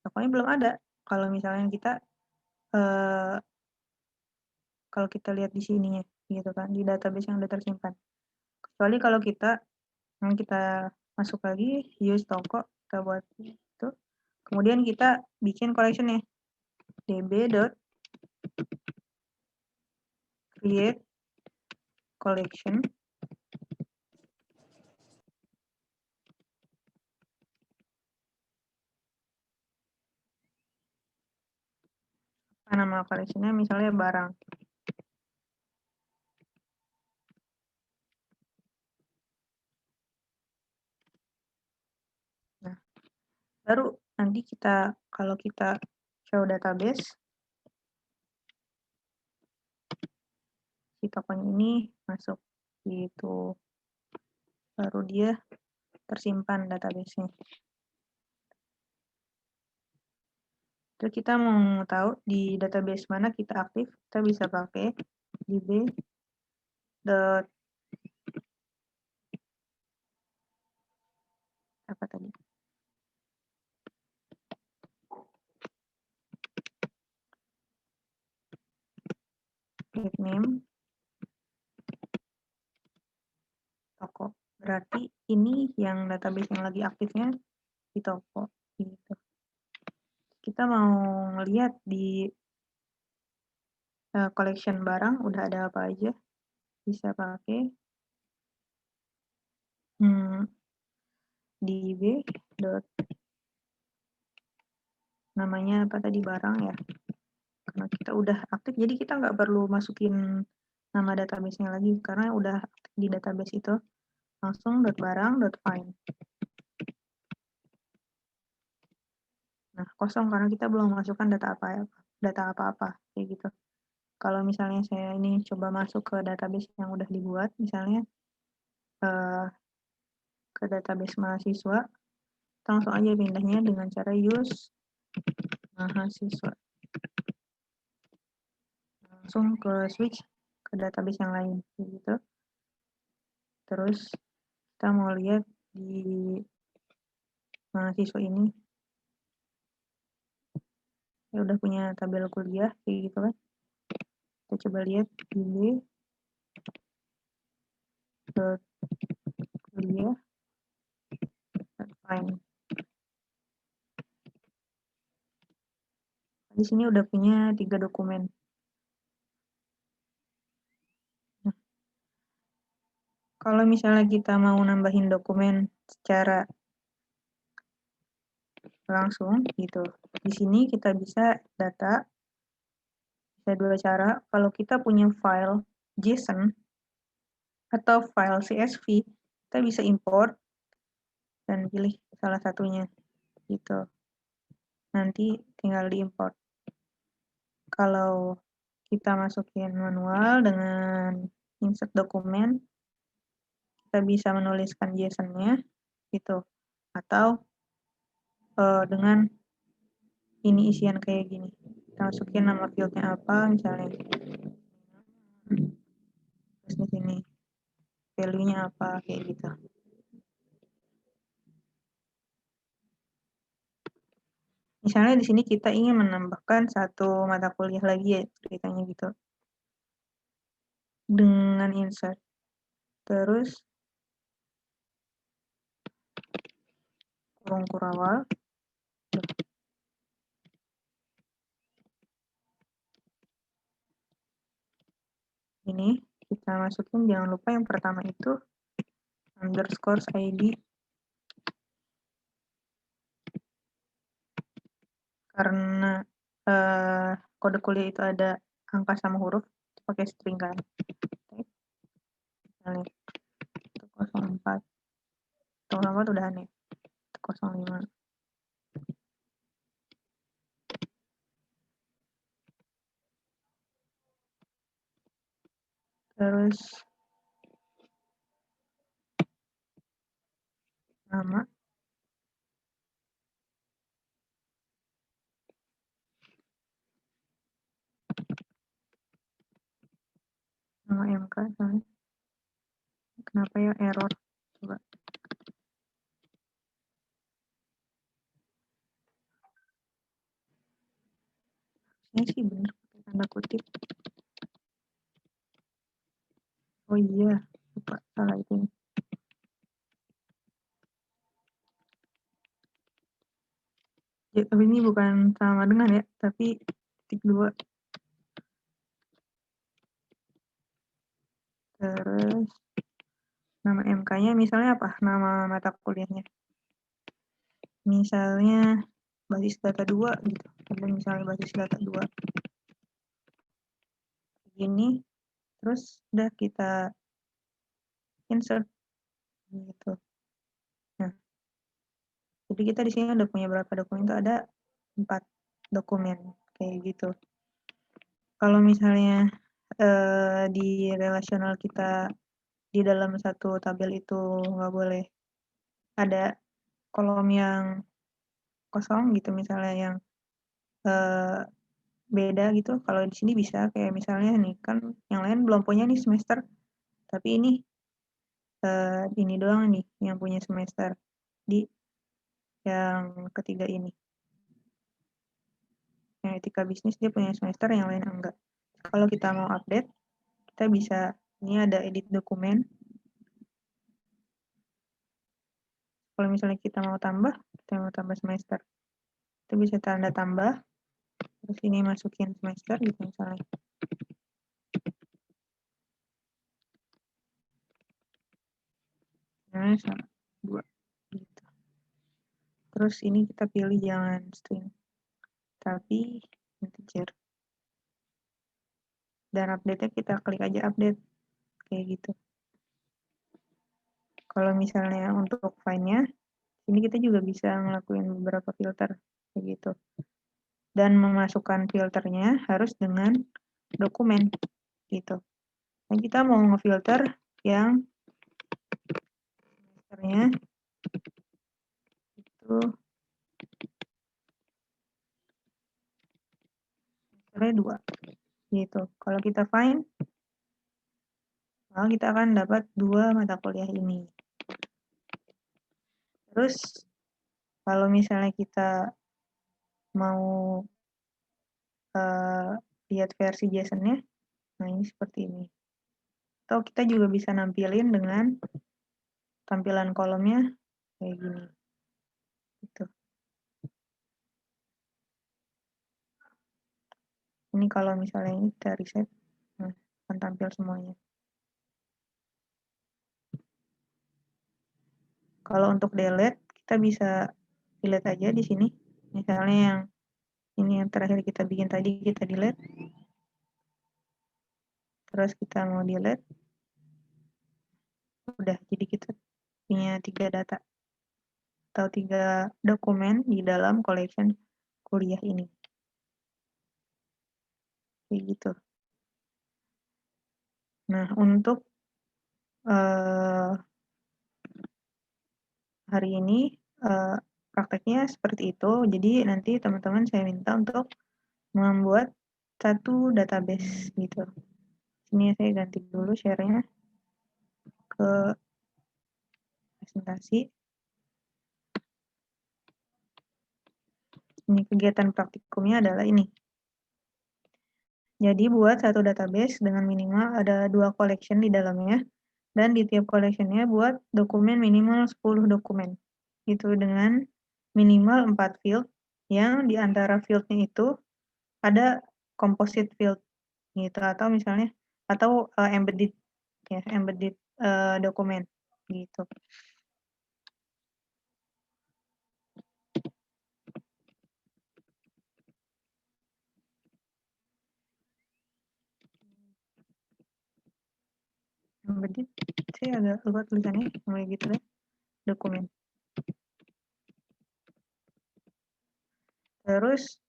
pokoknya belum ada. Kalau misalnya kita kalau kita lihat di sininya, gitu kan, di database yang udah tersimpan. Kecuali kalau kita masuk lagi, use toko, kita buat itu, kemudian kita bikin collection-nya, db.create collection, nama collection-nya misalnya barang. Nah, baru nanti kalau kita show database, si tokonya ini masuk gitu, baru dia tersimpan database-nya. Terus kita mau tahu di database mana kita aktif, kita bisa pakai db apa tadi? Get name toko. Berarti ini yang database yang lagi aktifnya di toko gitu. Kita mau ngelihat di collection barang udah ada apa aja, bisa pakai db namanya apa tadi, barang ya, karena kita udah aktif jadi kita nggak perlu masukin nama database-nya lagi karena udah aktif di database itu, langsung .barang.find. Nah, kosong karena kita belum masukkan data apa-apa kayak gitu. Kalau misalnya saya ini coba masuk ke database yang udah dibuat, misalnya ke database mahasiswa, langsung aja pindahnya dengan cara use mahasiswa. Langsung ke switch ke database yang lain gitu. Terus kita mau lihat di mahasiswa ini ya udah punya tabel kuliah kayak gitu kan. Kita coba lihat db kuliah find. Di sini udah punya 3 dokumen. Nah, kalau misalnya kita mau nambahin dokumen secara langsung gitu, di sini kita bisa data, bisa 2 cara. Kalau kita punya file JSON atau file CSV, kita bisa import dan pilih salah satunya gitu. Nanti tinggal diimport. Kalau kita masukin manual dengan insert dokumen, kita bisa menuliskan JSON-nya gitu, atau dengan ini isian kayak gini. Kita masukin nama field-nya apa misalnya, terus di sini value-nya apa kayak gitu. Misalnya di sini kita ingin menambahkan 1 mata kuliah lagi ya ceritanya gitu. Dengan insert. Terus kurung kurawal. Ini kita masukin, jangan lupa yang pertama itu underscore ID. Karena kode kuliah itu ada angka sama huruf, pakai string kan. Misalnya 104. 104 udah nih. 105. Terus nama. Nama MK soalnya. Kenapa ya error? Coba. Ini sih bener tanda kutip. Oh iya, lupa salah itu. Ya, tapi ini bukan sama dengan ya, tapi titik 2. Terus nama MK-nya misalnya apa? Nama mata kuliahnya. Misalnya basis data 2 gitu. Ada misalnya basis data 2. Begini. Terus udah kita insert gitu. Nah, jadi kita di sini udah punya berapa dokumen? Itu ada 4 dokumen kayak gitu. Kalau misalnya di relasional kita di dalam satu tabel itu nggak boleh ada kolom yang kosong gitu, misalnya yang beda gitu. Kalau di sini bisa kayak misalnya nih kan yang lain belum punya nih semester, tapi ini doang nih yang punya semester di yang ketiga ini. Yang etika bisnis dia punya semester, yang lain enggak. Kalau kita mau update, kita bisa, ini ada edit dokumen. Kalau misalnya kita mau tambah semester, kita bisa tanda tambah, terus ini masukin semester gitu misalnya. Nah, 2 gitu. Terus ini kita pilih jangan string, tapi integer. Dan update-nya kita klik aja update, kayak gitu. Kalau misalnya untuk find-nya, ini kita juga bisa ngelakuin beberapa filter, kayak gitu. Dan memasukkan filternya harus dengan dokumen, gitu. Dan kita mau ngefilter yang filternya itu filternya 2, gitu. Kalau kita find, maka kita akan dapat 2 mata kuliah ini. Terus kalau misalnya kita mau lihat versi JSON-nya, nah ini seperti ini. Atau kita juga bisa nampilin dengan tampilan kolomnya kayak gini. Gitu. Ini kalau misalnya ini kita reset, nah akan tampil semuanya. Kalau untuk delete, kita bisa delete aja di sini. Misalnya yang ini yang terakhir kita bikin tadi, kita delete. Terus kita mau delete. Udah, jadi kita punya 3 data atau 3 dokumen di dalam collection kuliah ini. Kayak gitu. Nah, untuk hari ini prakteknya seperti itu. Jadi nanti teman-teman saya minta untuk membuat satu database gitu. Ini saya ganti dulu share-nya ke presentasi. Ini kegiatan praktikumnya adalah ini. Jadi buat satu database dengan minimal ada 2 collection di dalamnya, dan di tiap collection-nya buat dokumen minimal 10 dokumen. Gitu, dengan minimal 4 field, yang di antara field-nya itu ada composite field gitu, atau misalnya embedded ya, embedded dokumen gitu. Embedded, saya agak lupa tulisannya, mulai gitu deh, dokumen. Terus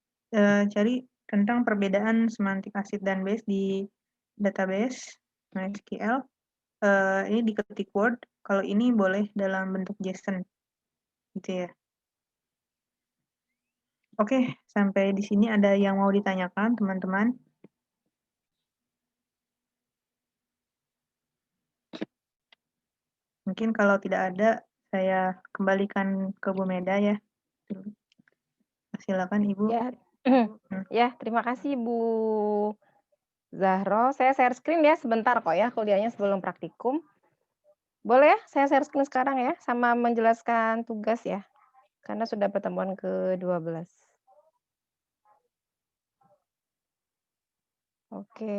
cari tentang perbedaan semantik ACID dan base di database MySQL. Ini diketik Word, kalau ini boleh dalam bentuk JSON gitu ya. Oke, sampai di sini ada yang mau ditanyakan teman-teman? Mungkin kalau tidak ada, saya kembalikan ke Bu Meda ya. Silakan Ibu. Ya, Ya, terima kasih Bu Zahro. Saya share screen ya sebentar kok ya kuliahnya sebelum praktikum. Boleh ya saya share screen sekarang ya sama menjelaskan tugas ya. Karena sudah pertemuan ke-12. Oke.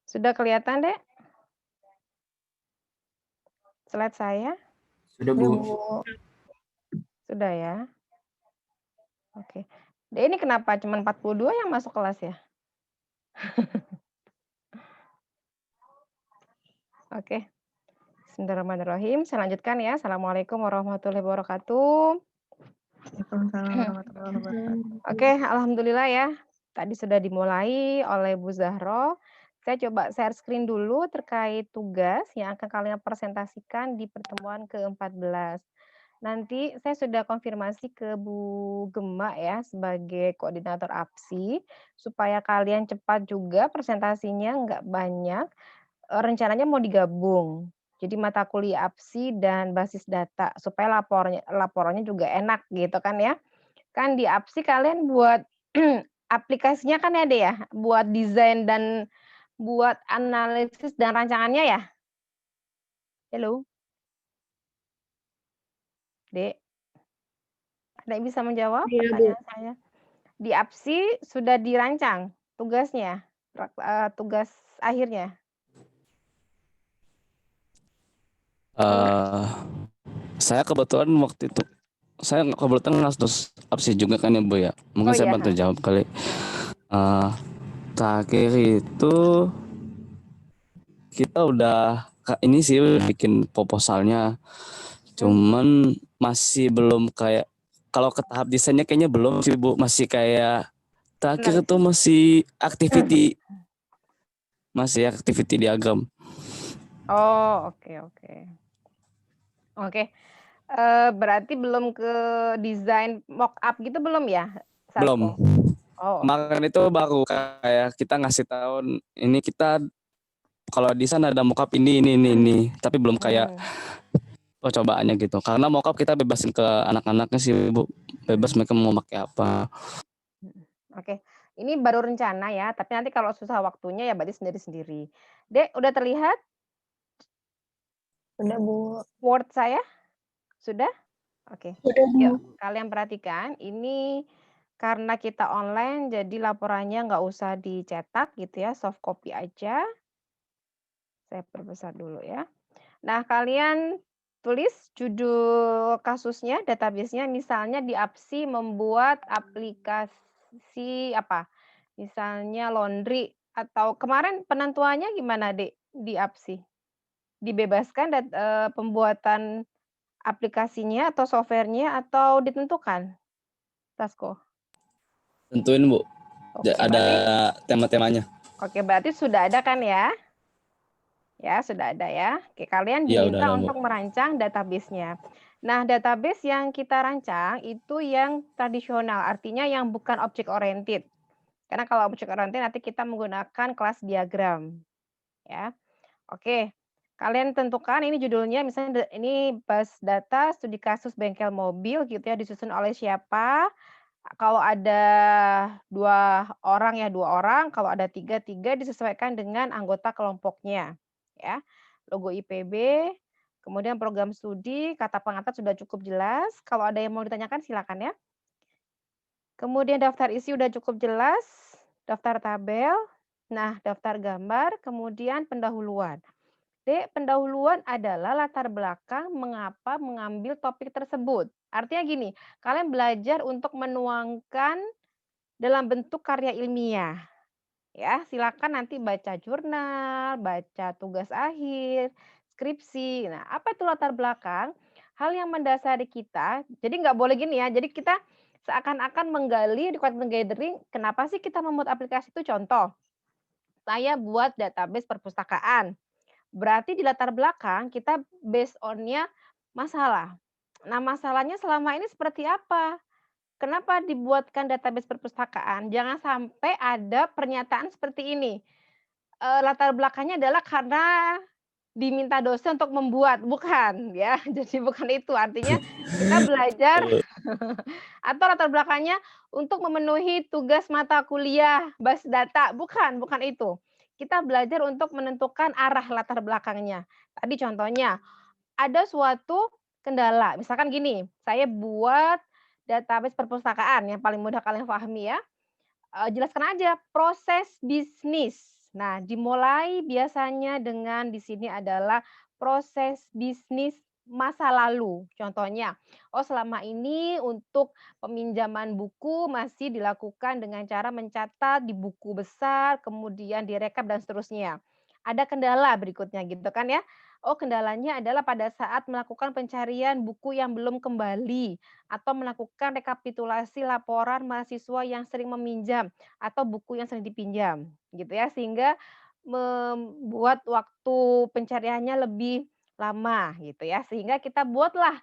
Sudah kelihatan, Dek? Slide saya? Sudah, Bu. Bu. Sudah ya. Oke. Dek, ini kenapa cuma 42 yang masuk kelas ya? Oke. Bismillahirrahmanirrahim. Saya lanjutkan ya. Assalamualaikum warahmatullahi wabarakatuh. Waalaikumsalam warahmatullahi wabarakatuh. Oke, alhamdulillah ya. Tadi sudah dimulai oleh Bu Zahro. Saya coba share screen dulu terkait tugas yang akan kalian presentasikan di pertemuan ke-14. Nanti saya sudah konfirmasi ke Bu Gema ya sebagai koordinator APSI supaya kalian cepat juga presentasinya, nggak banyak. Rencananya mau digabung. Jadi mata kuliah APSI dan basis data supaya laporannya juga enak gitu kan ya. Kan di APSI kalian buat aplikasinya kan ada ya, buat desain dan buat analisis dan rancangannya ya? Halo? Dek? Ada yang bisa menjawab pertanyaan saya? Di APSI sudah dirancang tugasnya, tugas akhirnya? Saya kebetulan waktu itu ngasih absen juga kan ya Bu ya. Mungkin Oh saya iya. bantu jawab kali. Terakhir itu kita udah ini sih bikin proposalnya. Cuman masih belum kayak kalau ke tahap desainnya kayaknya belum sih Bu, masih kayak terakhir itu masih activity diagram. Oh, oke. Oke. Berarti belum ke desain mock up gitu belum ya? Belum. Oh. Kemarin itu baru kayak kita ngasih tahu ini kita kalau di sana ada mockup ini, tapi belum kayak percobaannya gitu. Karena mockup kita bebasin ke anak-anaknya sih Bu, bebas mereka mau pakai apa. Oke, ini baru rencana ya, tapi nanti kalau susah waktunya ya berarti sendiri-sendiri. Dek, udah terlihat? Sudah, Bu. Word saya? Sudah? Oke. Sudah, Bu. Yuk, kalian perhatikan, ini karena kita online jadi laporannya nggak usah dicetak gitu ya, soft copy aja. Saya perbesar dulu ya. Nah, kalian tulis judul kasusnya, database-nya, misalnya di APSI membuat aplikasi apa? Misalnya laundry atau kemarin penentuannya gimana, Dek, di APSI? Dibebaskan pembuatan aplikasinya atau software-nya atau ditentukan? Tasko. Tentuin Bu. Oke, Ada tema-temanya. Oke, berarti sudah ada kan ya? Ya, sudah ada ya. Oke, kalian Ya, diminta udah, untuk merancang database-nya. Nah, database yang kita rancang itu yang tradisional, artinya yang bukan object oriented. Karena kalau object oriented nanti kita menggunakan kelas diagram. Ya. Oke. Kalian tentukan ini judulnya misalnya ini bus data studi kasus bengkel mobil gitu ya, disusun oleh siapa? Kalau ada 2 orang ya 2 orang, kalau ada 3 disesuaikan dengan anggota kelompoknya, ya. Logo IPB, kemudian program studi, kata pengantar sudah cukup jelas, kalau ada yang mau ditanyakan silakan ya. Kemudian daftar isi udah cukup jelas, daftar tabel, nah daftar gambar, kemudian pendahuluan. Pendahuluan adalah latar belakang mengapa mengambil topik tersebut. Artinya gini, kalian belajar untuk menuangkan dalam bentuk karya ilmiah. Ya, silakan nanti baca jurnal, baca tugas akhir, skripsi. Nah, apa itu latar belakang? Hal yang mendasari kita. Jadi nggak boleh gini ya. Jadi kita seakan-akan menggali, requirement gathering. Kenapa sih kita membuat aplikasi itu? Contoh, saya buat database perpustakaan. Berarti di latar belakang kita based on-nya masalah. Nah, masalahnya selama ini seperti apa? Kenapa dibuatkan database perpustakaan? Jangan sampai ada pernyataan seperti ini. Latar belakangnya adalah karena diminta dosen untuk membuat, bukan ya. Jadi bukan itu. Artinya kita belajar Atau latar belakangnya untuk memenuhi tugas mata kuliah basis data, bukan itu. Kita belajar untuk menentukan arah latar belakangnya. Tadi contohnya, ada suatu kendala, misalkan gini, saya buat database perpustakaan yang paling mudah kalian pahami ya, jelaskan aja proses bisnis. Nah, dimulai biasanya dengan di sini adalah proses bisnis masa lalu. Contohnya, oh selama ini untuk peminjaman buku masih dilakukan dengan cara mencatat di buku besar, kemudian direkap dan seterusnya. Ada kendala berikutnya gitu kan ya. Oh, kendalanya adalah pada saat melakukan pencarian buku yang belum kembali atau melakukan rekapitulasi laporan mahasiswa yang sering meminjam atau buku yang sering dipinjam, gitu ya. Sehingga membuat waktu pencariannya lebih lama, gitu ya. Sehingga kita buatlah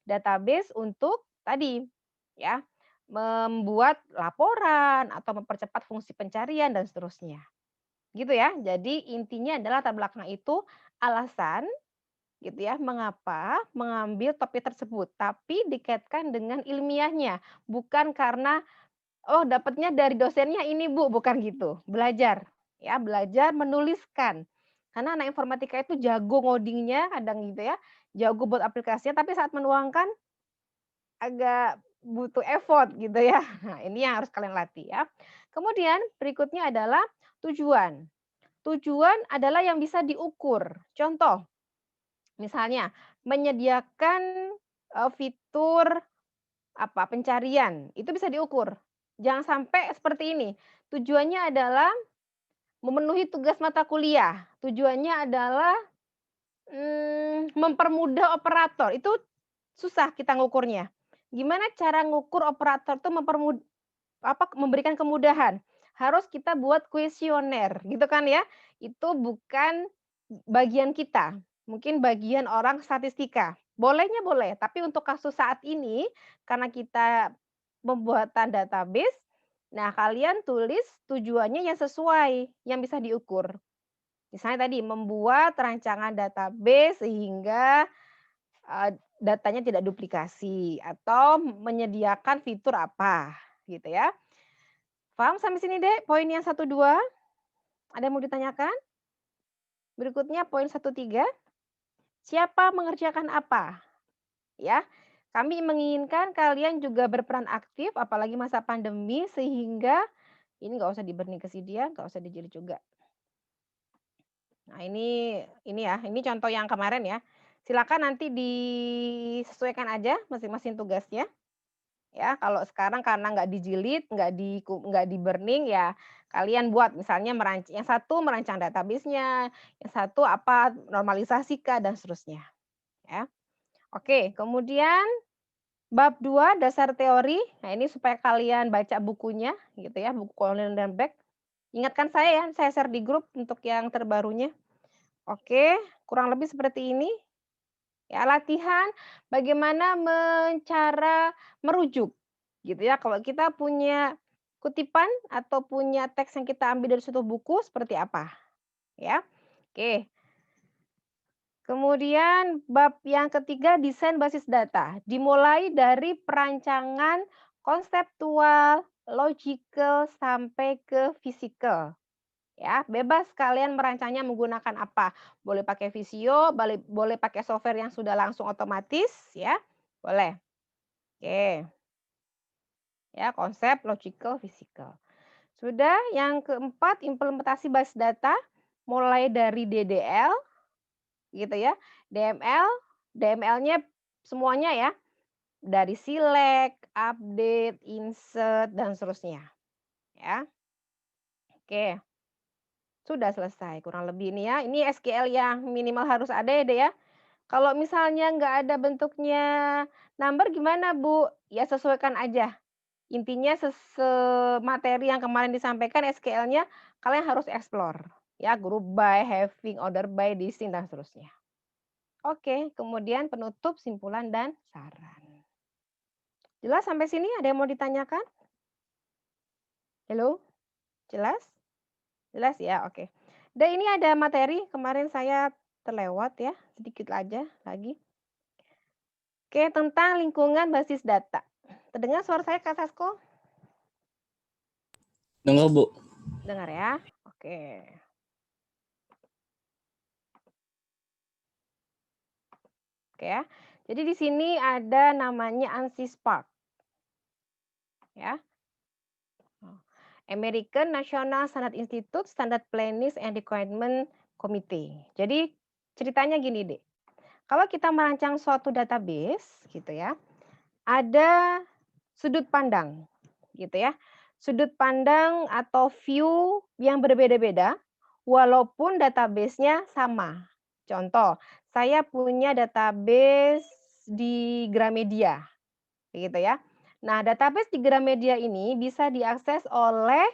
database untuk tadi, ya, membuat laporan atau mempercepat fungsi pencarian dan seterusnya. Gitu ya. Jadi intinya adalah latar belakang itu alasan gitu ya, mengapa mengambil topik tersebut, tapi dikaitkan dengan ilmiahnya, bukan karena, "Oh dapatnya dari dosennya ini Bu," bukan gitu. Belajar, ya belajar menuliskan. Karena anak informatika itu jago ngodingnya kadang gitu ya, jago buat aplikasinya, tapi saat menuangkan agak butuh effort gitu ya. Nah ini yang harus kalian latih ya. Kemudian berikutnya adalah tujuan. Tujuan adalah yang bisa diukur. Contoh, misalnya menyediakan, fitur apa, pencarian, itu bisa diukur. Jangan sampai seperti ini, tujuannya adalah memenuhi tugas mata kuliah, tujuannya adalah, mempermudah operator, itu susah kita ngukurnya. Gimana cara ngukur operator tuh memberikan kemudahan? Harus kita buat kuesioner gitu kan ya, itu bukan bagian kita, mungkin bagian orang statistika. Bolehnya boleh, tapi untuk kasus saat ini karena kita pembuatan database, nah kalian tulis tujuannya yang sesuai, yang bisa diukur. Misalnya tadi membuat rancangan database sehingga, datanya tidak duplikasi atau menyediakan fitur apa, gitu ya. Paham sampai sini, Dek? Poin yang 1, 2? Ada yang mau ditanyakan? Berikutnya poin 1, 3. Siapa mengerjakan apa? Ya, kami menginginkan kalian juga berperan aktif, apalagi masa pandemi, sehingga ini nggak usah di-burning ke CD ya, nggak usah dijilid juga. Nah ini ya, ini contoh yang kemarin ya. Silakan nanti disesuaikan aja masing-masing tugasnya. Ya, kalau sekarang karena nggak dijilid, nggak di-burning ya kalian buat misalnya yang satu merancang database-nya, yang satu apa, normalisasi kah, dan seterusnya, ya. Oke, kemudian bab 2 dasar teori. Nah, ini supaya kalian baca bukunya gitu ya, buku Cornell dan Beck. Ingatkan saya ya, saya share di grup untuk yang terbarunya. Oke, kurang lebih seperti ini. Ya, latihan bagaimana cara merujuk gitu ya. Kalau kita punya kutipan atau punya teks yang kita ambil dari suatu buku seperti apa, ya. Oke. Kemudian bab yang ketiga desain basis data. Dimulai dari perancangan konseptual, logical sampai ke fisikal. Ya, bebas kalian merancangnya menggunakan apa. Boleh pakai Visio, boleh pakai software yang sudah langsung otomatis ya. Boleh. Oke. Ya, konsep, logical, fisikal. Sudah, yang keempat implementasi basis data mulai dari DDL gitu ya. DML-nya semuanya ya. Dari select, update, insert dan seterusnya. Ya. Oke. Sudah selesai kurang lebih ini ya. Ini SQL yang minimal harus ada ya, Dek, ya. Kalau misalnya nggak ada bentuknya number gimana, Bu? Ya sesuaikan aja. Intinya materi yang kemarin disampaikan SQL-nya kalian harus explore. Ya, group by, having, order by, distinct dan seterusnya. Oke, kemudian penutup, simpulan, dan saran. Jelas sampai sini? Ada yang mau ditanyakan? Halo? Jelas? Jelas ya? Oke. Dan ini ada materi, kemarin saya terlewat ya, sedikit aja lagi. Oke, tentang lingkungan basis data. Terdengar suara saya Kak Sasko? Dengar, Bu. Dengar ya. Oke. Oke ya. Jadi di sini ada namanya ANSI Spark ya. American National Standard Institute Standard Planners and Requirement Committee. Jadi ceritanya gini deh. Kalau kita merancang suatu database gitu ya, ada sudut pandang gitu ya. Sudut pandang atau view yang berbeda-beda walaupun database-nya sama. Contoh, saya punya database di Gramedia gitu ya. Nah, database di Gramedia ini bisa diakses oleh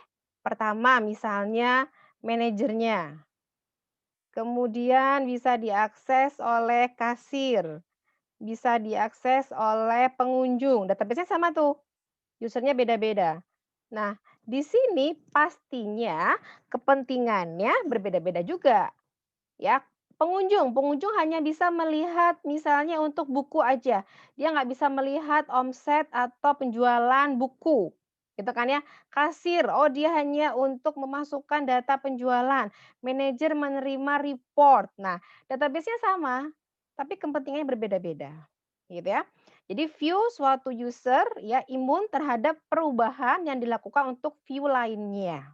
pertama misalnya manajernya. Kemudian bisa diakses oleh kasir, bisa diakses oleh pengunjung. Database-nya sama tuh, usernya beda-beda. Nah, di sini pastinya kepentingannya berbeda-beda juga. Ya, pengunjung hanya bisa melihat misalnya untuk buku aja. Dia nggak bisa melihat omset atau penjualan buku. Gitu kan ya. Kasir, oh dia hanya untuk memasukkan data penjualan. Manajer menerima report. Nah, database-nya sama, tapi kepentingannya berbeda-beda. Gitu ya. Jadi view suatu user ya imun terhadap perubahan yang dilakukan untuk view lainnya.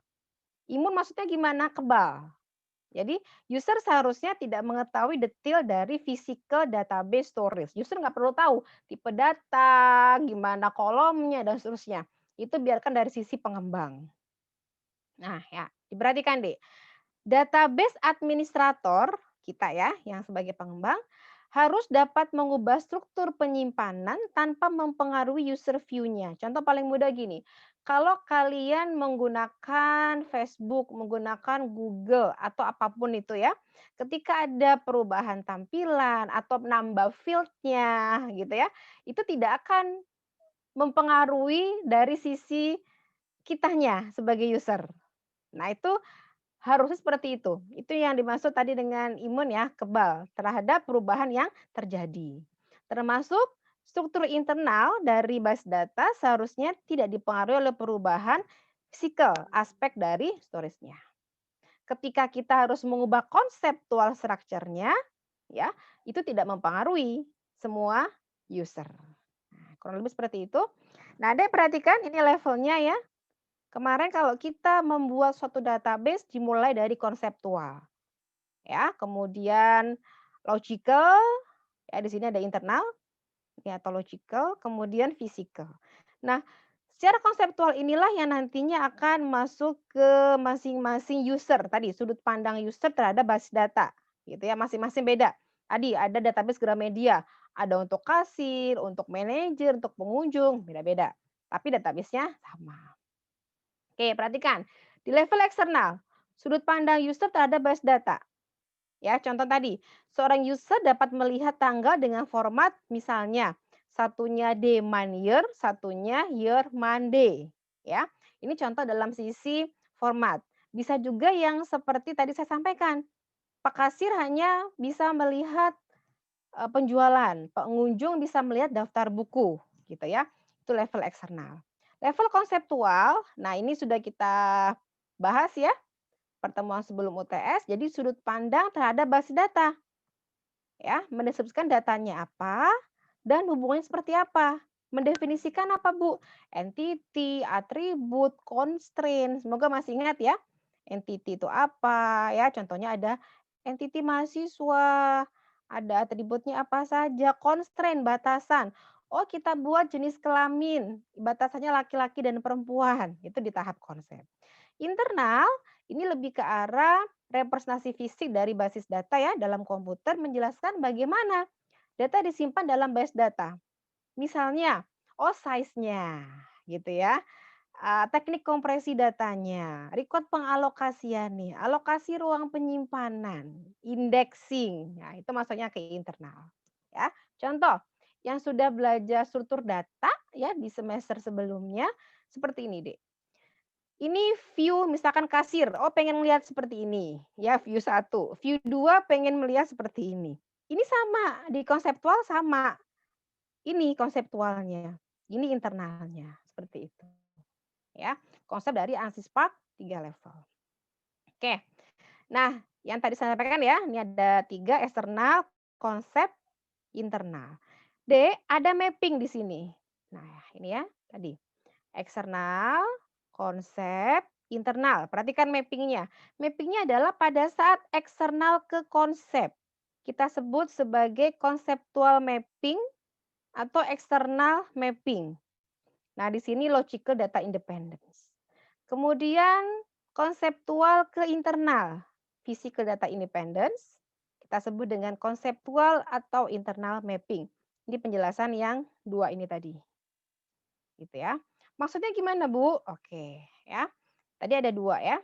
Imun maksudnya gimana? Kebal. Jadi user seharusnya tidak mengetahui detail dari physical database storage. User nggak perlu tahu tipe data, gimana kolomnya, dan seterusnya. Itu biarkan dari sisi pengembang. Nah ya, diperhatikan deh. Database administrator kita ya, yang sebagai pengembang, harus dapat mengubah struktur penyimpanan tanpa mempengaruhi user view-nya. Contoh paling mudah gini, kalau kalian menggunakan Facebook, menggunakan Google, atau apapun itu ya, ketika ada perubahan tampilan atau nambah field-nya gitu ya, itu tidak akan mempengaruhi dari sisi kitanya sebagai user. Nah itu harusnya seperti itu. Itu yang dimaksud tadi dengan imun ya, kebal terhadap perubahan yang terjadi. Termasuk struktur internal dari base data seharusnya tidak dipengaruhi oleh perubahan fisikal aspek dari storage-nya. Ketika kita harus mengubah konseptual structure-nya, ya, itu tidak mempengaruhi semua user. Nah, kurang lebih seperti itu. Nah, ada yang perhatikan ini levelnya ya. Kemarin kalau kita membuat suatu database dimulai dari konseptual, ya, kemudian logical, ya di sini ada internal, ya atau logical, kemudian physical. Nah, secara konseptual inilah yang nantinya akan masuk ke masing-masing user tadi, sudut pandang user terhadap basis data, gitu ya, masing-masing beda. Tadi ada database Gramedia, ada untuk kasir, untuk manajer, untuk pengunjung, beda-beda. Tapi database-nya sama. Oke, perhatikan. Di level eksternal, sudut pandang user terhadap base data. Ya, contoh tadi, seorang user dapat melihat tanggal dengan format misalnya satunya day month year, satunya year month day. Ya, ini contoh dalam sisi format. Bisa juga yang seperti tadi saya sampaikan, Pak Kasir hanya bisa melihat penjualan, pengunjung bisa melihat daftar buku, gitu ya. Itu level eksternal. Level konseptual, nah ini sudah kita bahas ya, pertemuan sebelum UTS, jadi sudut pandang terhadap basis data. Ya, mendeskripsikan datanya apa dan hubungannya seperti apa. Mendefinisikan apa, Bu? Entity, atribut, constraint. Semoga masih ingat ya. Entity itu apa? Ya, contohnya ada entity mahasiswa, ada atributnya apa saja, constraint, batasan. Oh, kita buat jenis kelamin, batasannya laki-laki dan perempuan. Itu di tahap konsep. Internal, ini lebih ke arah representasi fisik dari basis data ya dalam komputer menjelaskan bagaimana data disimpan dalam base data. Misalnya, oh size-nya gitu ya. Teknik kompresi datanya, record pengalokasiannya, alokasi ruang penyimpanan, indexing. Nah, itu maksudnya ke internal. Ya. Contoh, yang sudah belajar struktur data ya di semester sebelumnya seperti ini, Dek. Ini view misalkan kasir, oh pengen melihat seperti ini, ya view 1. View 2 pengen melihat seperti ini. Ini sama, di konseptual sama. Ini konseptualnya. Ini internalnya, seperti itu. Ya, konsep dari ANSYS Spark 3 level. Oke. Nah, yang tadi saya sampaikan ya, ini ada 3 eksternal, konsep, internal. D, ada mapping di sini. Nah, ini ya, tadi. Eksternal, konsep, internal. Perhatikan mappingnya. Mappingnya adalah pada saat eksternal ke konsep. Kita sebut sebagai conceptual mapping atau external mapping. Nah, di sini logical data independence. Kemudian konseptual ke internal, physical data independence, kita sebut dengan konseptual atau internal mapping. Ini penjelasan yang 2 ini tadi. Gitu ya. Maksudnya gimana, Bu? Oke, ya. Tadi ada 2 ya.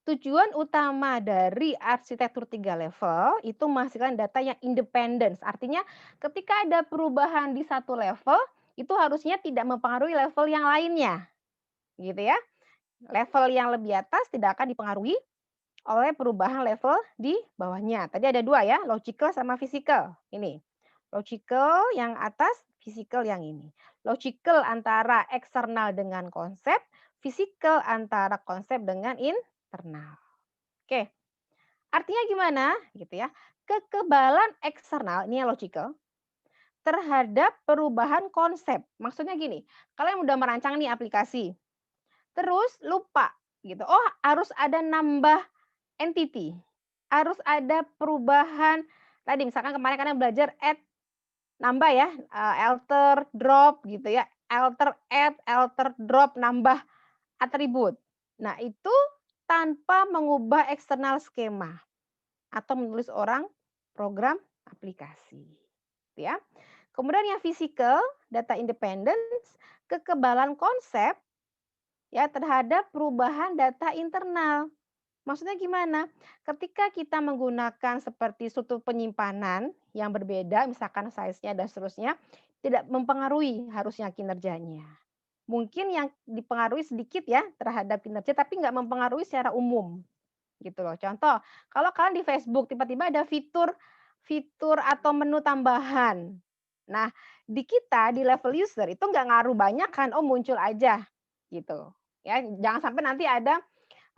Tujuan utama dari arsitektur 3 level itu menghasilkan data yang independence. Artinya ketika ada perubahan di satu level, itu harusnya tidak mempengaruhi level yang lainnya. Gitu ya. Level yang lebih atas tidak akan dipengaruhi oleh perubahan level di bawahnya. Tadi ada 2 ya, logical sama physical. Ini. Logical yang atas, physical yang ini. Logical antara eksternal dengan konsep, physical antara konsep dengan internal. Oke. Artinya gimana? Gitu ya. Kekebalan eksternal, ini yang logical, terhadap perubahan konsep. Maksudnya gini, kalian udah merancang nih aplikasi, terus lupa gitu. Oh, harus ada nambah entity. Harus ada perubahan. Tadi misalkan kemarin kalian belajar add, nambah ya, alter, drop gitu ya. Alter, add, alter, drop, nambah atribut. Nah, itu tanpa mengubah eksternal skema atau menulis orang program aplikasi. Ya. Kemudian yang physical, data independence, kekebalan konsep ya terhadap perubahan data internal. Maksudnya gimana? Ketika kita menggunakan seperti struktur penyimpanan yang berbeda, misalkan size-nya dan seterusnya, tidak mempengaruhi harusnya kinerjanya. Mungkin yang dipengaruhi sedikit ya terhadap kinerja, tapi nggak mempengaruhi secara umum. Gitu loh. Contoh, kalau kalian di Facebook tiba-tiba ada fitur atau menu tambahan. Nah, di kita di level user itu nggak ngaruh banyak kan, oh muncul aja gitu. Ya, jangan sampai nanti ada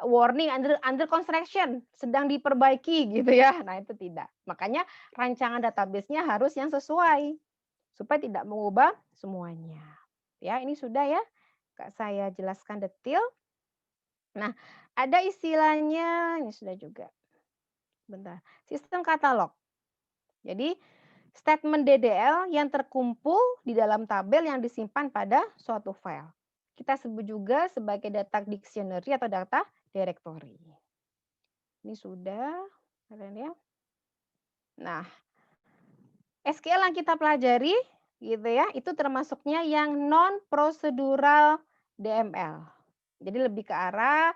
warning under construction, sedang diperbaiki gitu ya. Nah, itu tidak. Makanya rancangan database-nya harus yang sesuai supaya tidak mengubah semuanya. Ya, ini sudah ya. Kak saya jelaskan detail. Nah, ada istilahnya, ini sudah juga. Bentar. Sistem katalog. Jadi, statement DDL yang terkumpul di dalam tabel yang disimpan pada suatu file. Kita sebut juga sebagai data dictionary atau data directory. Ini sudah, kalian ya. Nah, SQL yang kita pelajari gitu ya, itu termasuknya yang non procedural DML. Jadi lebih ke arah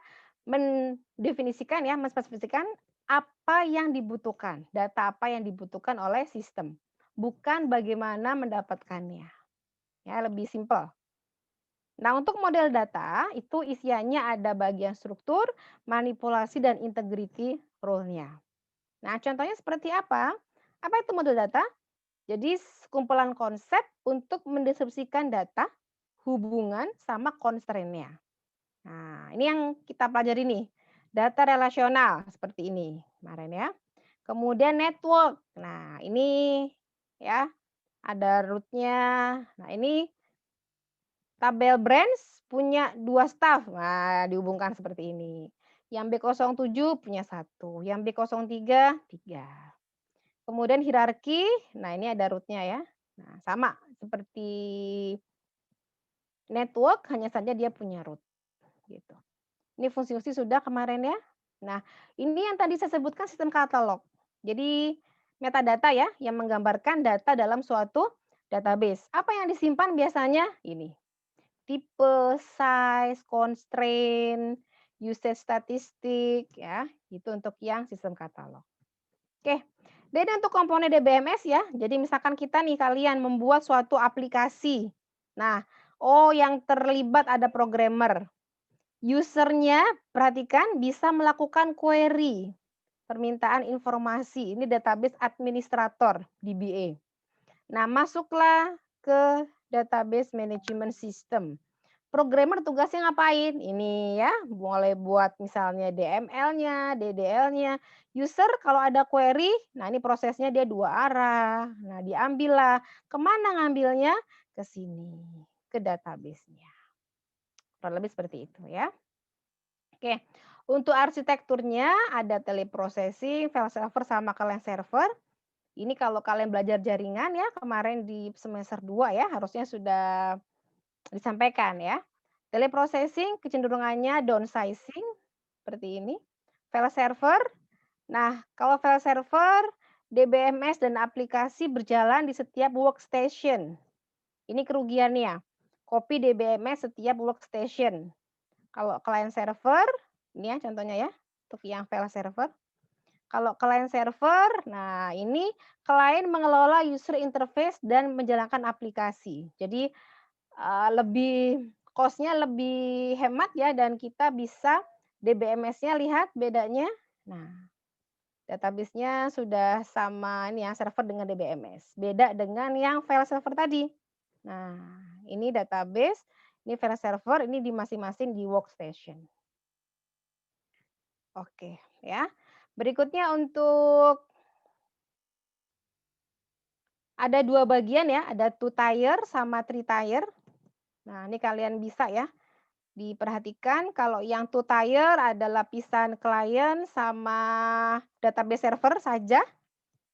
mendefinisikan ya, menspesifikasikan apa yang dibutuhkan, data apa yang dibutuhkan oleh sistem, bukan bagaimana mendapatkannya. Ya, lebih simpel. Nah, untuk model data itu isiannya ada bagian struktur, manipulasi dan integrity rule-nya. Nah, contohnya seperti apa? Apa itu model data? Jadi kumpulan konsep untuk mendeskripsikan data, hubungan sama constraint-nya. Nah, ini yang kita pelajari nih. Data relasional seperti ini kemarin ya. Kemudian network. Nah, ini ya ada root-nya. Nah, ini tabel branch punya 2 staff. Nah, dihubungkan seperti ini. Yang B07 punya 1, yang B03 3. Kemudian hierarki, nah ini ada root-nya ya. Nah, sama seperti network, hanya saja dia punya root gitu. Ini fungsi-fungsi sudah kemarin ya. Nah, ini yang tadi saya sebutkan sistem katalog. Jadi metadata ya yang menggambarkan data dalam suatu database. Apa yang disimpan biasanya? Ini. Tipe, size, constraint, usage statistik ya. Itu untuk yang sistem katalog. Oke. Dan untuk komponen DBMS ya. Jadi misalkan kita nih kalian membuat suatu aplikasi. Nah, yang terlibat ada programmer. Usernya perhatikan bisa melakukan query, permintaan informasi. Ini database administrator DBA. Nah, masuklah ke Database Management System. Programmer tugasnya ngapain? Ini ya, mulai buat misalnya DML-nya, DDL-nya. User kalau ada query, nah ini prosesnya dia 2 arah. Nah, diambillah. Kemana ngambilnya? Ke sini, ke database-nya. Kurang lebih seperti itu ya. Oke, untuk arsitekturnya ada teleprocessing, file server sama client server. Ini kalau kalian belajar jaringan ya, kemarin di semester 2 ya, harusnya sudah disampaikan ya. Teleprocessing kecenderungannya downsizing seperti ini. File server, nah kalau file server, DBMS dan aplikasi berjalan di setiap workstation. Ini kerugiannya. Copy DBMS setiap workstation. Kalau client server, ini ya contohnya ya, untuk yang file server. Kalau client server, nah ini klien mengelola user interface dan menjalankan aplikasi. Jadi lebih cost-nya lebih hemat ya dan kita bisa DBMS-nya lihat bedanya. Nah, database-nya sudah sama ini ya server dengan DBMS. Beda dengan yang file server tadi. Nah, ini database, ini file server, ini di masing-masing di workstation. Oke, ya. Berikutnya untuk ada 2 bagian ya, ada 2 tier sama 3 tier. Nah, ini kalian bisa ya diperhatikan kalau yang 2 tier ada lapisan klien sama database server saja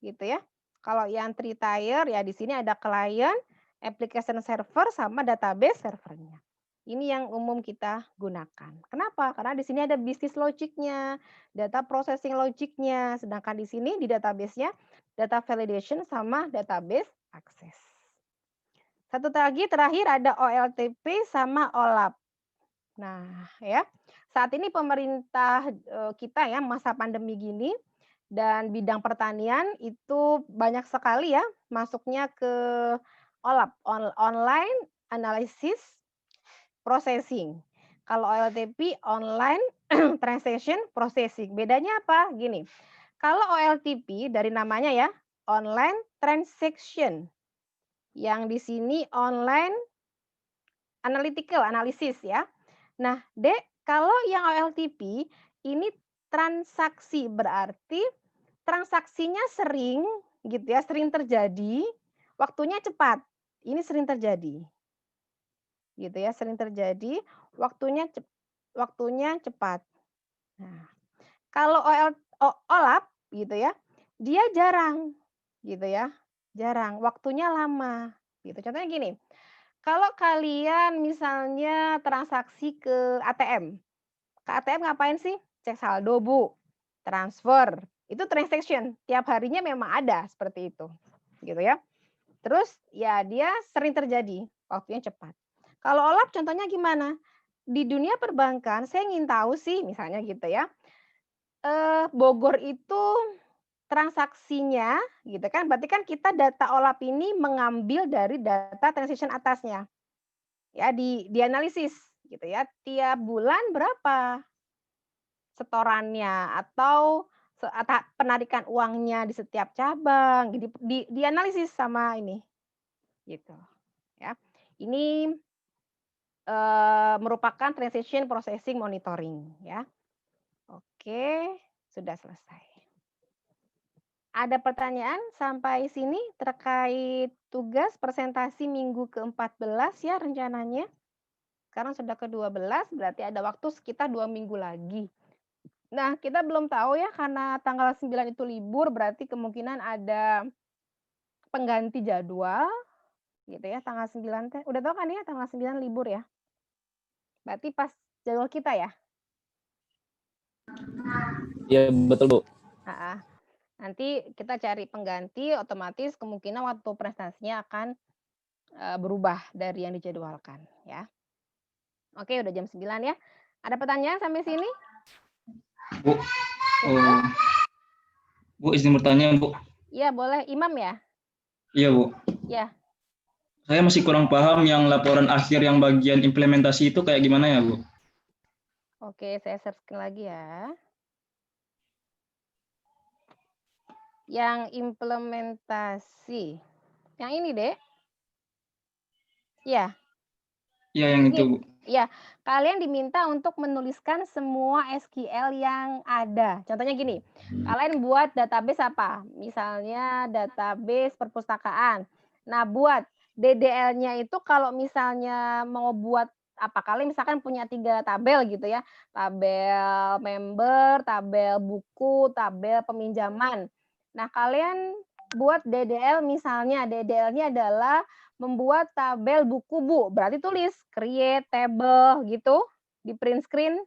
gitu ya. Kalau yang 3 tier ya di sini ada klien, application server sama database servernya. Ini yang umum kita gunakan. Kenapa? Karena di sini ada bisnis logiknya, data processing logiknya, sedangkan di sini di database-nya data validation sama database access. Satu lagi terakhir ada OLTP sama OLAP. Nah, ya. Saat ini pemerintah kita ya masa pandemi gini dan bidang pertanian itu banyak sekali ya masuknya ke OLAP, online analysis processing. Kalau OLTP online transaction processing. Bedanya apa? Gini. Kalau OLTP dari namanya ya, online transaction. Yang di sini online analytical analysis ya. Nah, Dek, kalau yang OLTP ini transaksi berarti transaksinya sering gitu ya, sering terjadi, waktunya cepat. Ini sering terjadi. Gitu ya, sering terjadi, waktunya cepat. Nah, kalau OLAP gitu ya, dia jarang gitu ya. Jarang, waktunya lama gitu. Contohnya gini, kalau kalian misalnya transaksi ke ATM. Ke ATM ngapain sih? Cek saldo, Bu. Transfer. Itu transaction. Tiap harinya memang ada seperti itu. Gitu ya. Terus ya dia sering terjadi. Waktunya cepat. Kalau OLAP contohnya gimana? Di dunia perbankan saya ingin tahu sih misalnya gitu ya. Bogor itu transaksinya gitu kan. Berarti kan kita data OLAP ini mengambil dari data transaction atasnya. Ya dianalisis gitu ya. Tiap bulan berapa setorannya atau penarikan uangnya di setiap cabang, dianalisis sama ini, gitu ya. Ini merupakan transaction processing monitoring ya. Oke, sudah selesai. Ada pertanyaan sampai sini terkait tugas presentasi minggu ke-14 ya rencananya? Sekarang sudah ke-12 berarti ada waktu sekitar 2 minggu lagi. Nah, kita belum tahu ya karena tanggal 9 itu libur berarti kemungkinan ada pengganti jadwal gitu ya tanggal 9 teh. Udah tahu kan ya tanggal 9 libur ya? Berarti pas jadwal kita ya? Iya, betul, Bu. Heeh. Nanti kita cari pengganti otomatis kemungkinan waktu prestasinya akan berubah dari yang dijadwalkan ya. Oke, udah jam 9 ya. Ada pertanyaan sampai sini? Bu, Bu izin bertanya, Bu. Iya, boleh. Imam ya? Iya, Bu. Ya. Saya masih kurang paham yang laporan akhir yang bagian implementasi itu kayak gimana ya, Bu? Oke, saya search lagi ya. Yang implementasi. Yang ini, Dek. Ya, Iya yang itu, ini. Bu. Ya, kalian diminta untuk menuliskan semua SQL yang ada. Contohnya gini, kalian buat database apa? Misalnya database perpustakaan. Nah, buat DDL-nya itu kalau misalnya mau buat apa, kalian misalkan punya 3 tabel gitu ya. Tabel member, tabel buku, tabel peminjaman. Nah, kalian buat DDL misalnya, DDL-nya adalah membuat tabel buku, Bu. Berarti tulis create table gitu, di print screen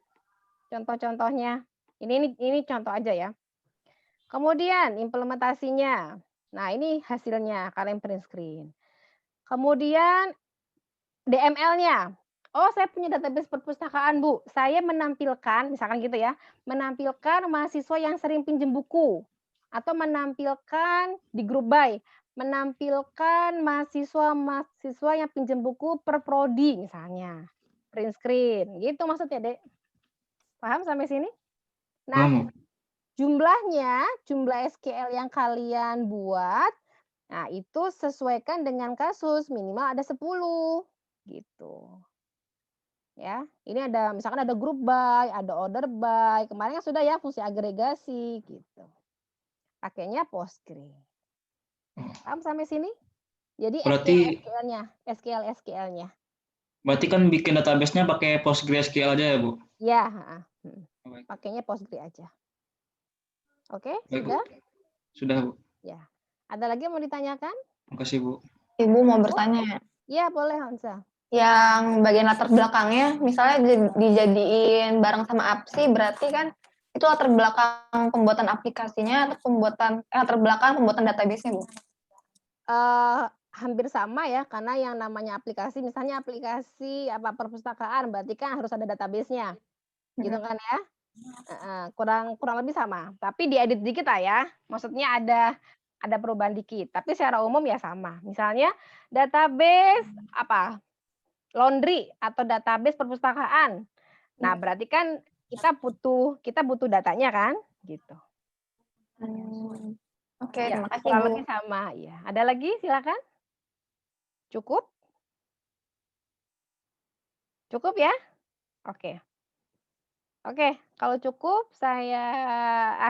contoh-contohnya. Ini contoh aja ya. Kemudian implementasinya. Nah, ini hasilnya kalian print screen. Kemudian DML-nya. Oh, saya punya database perpustakaan, Bu. Saya menampilkan, misalkan gitu ya, menampilkan mahasiswa yang sering pinjam buku atau menampilkan di grup by, menampilkan mahasiswa yang pinjam buku per prodi misalnya. Print screen, gitu maksudnya, Dek. Paham sampai sini? Nah, Paham, Bu. jumlah SQL yang kalian buat, nah itu sesuaikan dengan kasus, minimal ada 10 gitu. Ya, ini ada misalkan ada group by, ada order by, kemarin kan sudah ya fungsi agregasi gitu. Pakainya Postgre. Paham sampai sini? Jadi Berarti SQL-nya. berarti kan bikin database-nya pakai PostgreSQL aja ya, Bu? Ya, Baik, pakainya Postgre aja. Oke, baik, Bu. sudah? Sudah, Bu. Ya. Ada lagi yang mau ditanyakan? Makasih, Bu. Ibu mau bertanya, Ya, boleh Hansa. yang bagian latar belakangnya, misalnya dijadiin bareng sama APSI, berarti kan itu latar belakang pembuatan aplikasinya atau latar belakang pembuatan database-nya, Bu? Hampir sama ya, karena yang namanya aplikasi, misalnya aplikasi apa perpustakaan, berarti kan harus ada database-nya, gitu kan ya? Kurang lebih sama, tapi diedit dikit lah ya, maksudnya ada perubahan dikit, tapi secara umum ya sama. Misalnya database apa, laundry atau database perpustakaan. Nah, berarti kan kita butuh datanya kan, gitu. Oke, Ya, terima kasih, kurang Bu. lebih sama, ya. Ada lagi silakan? Cukup? Cukup ya? Oke. Oke, kalau cukup saya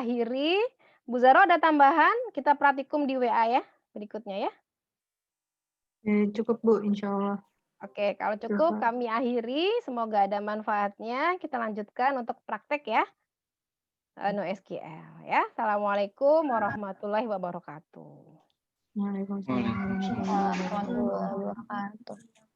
akhiri. Bu Zaro ada tambahan? Kita praktikum di WA ya, berikutnya ya. Cukup Bu, insya Allah. Oke, kalau cukup Silahkan. kami akhiri. Semoga ada manfaatnya. Kita lanjutkan untuk praktek ya. NoSQL ya. Assalamualaikum warahmatullahi wabarakatuh. Waalaikumsalam warahmatullahi wabarakatuh. Warahmatullahi wabarakatuh.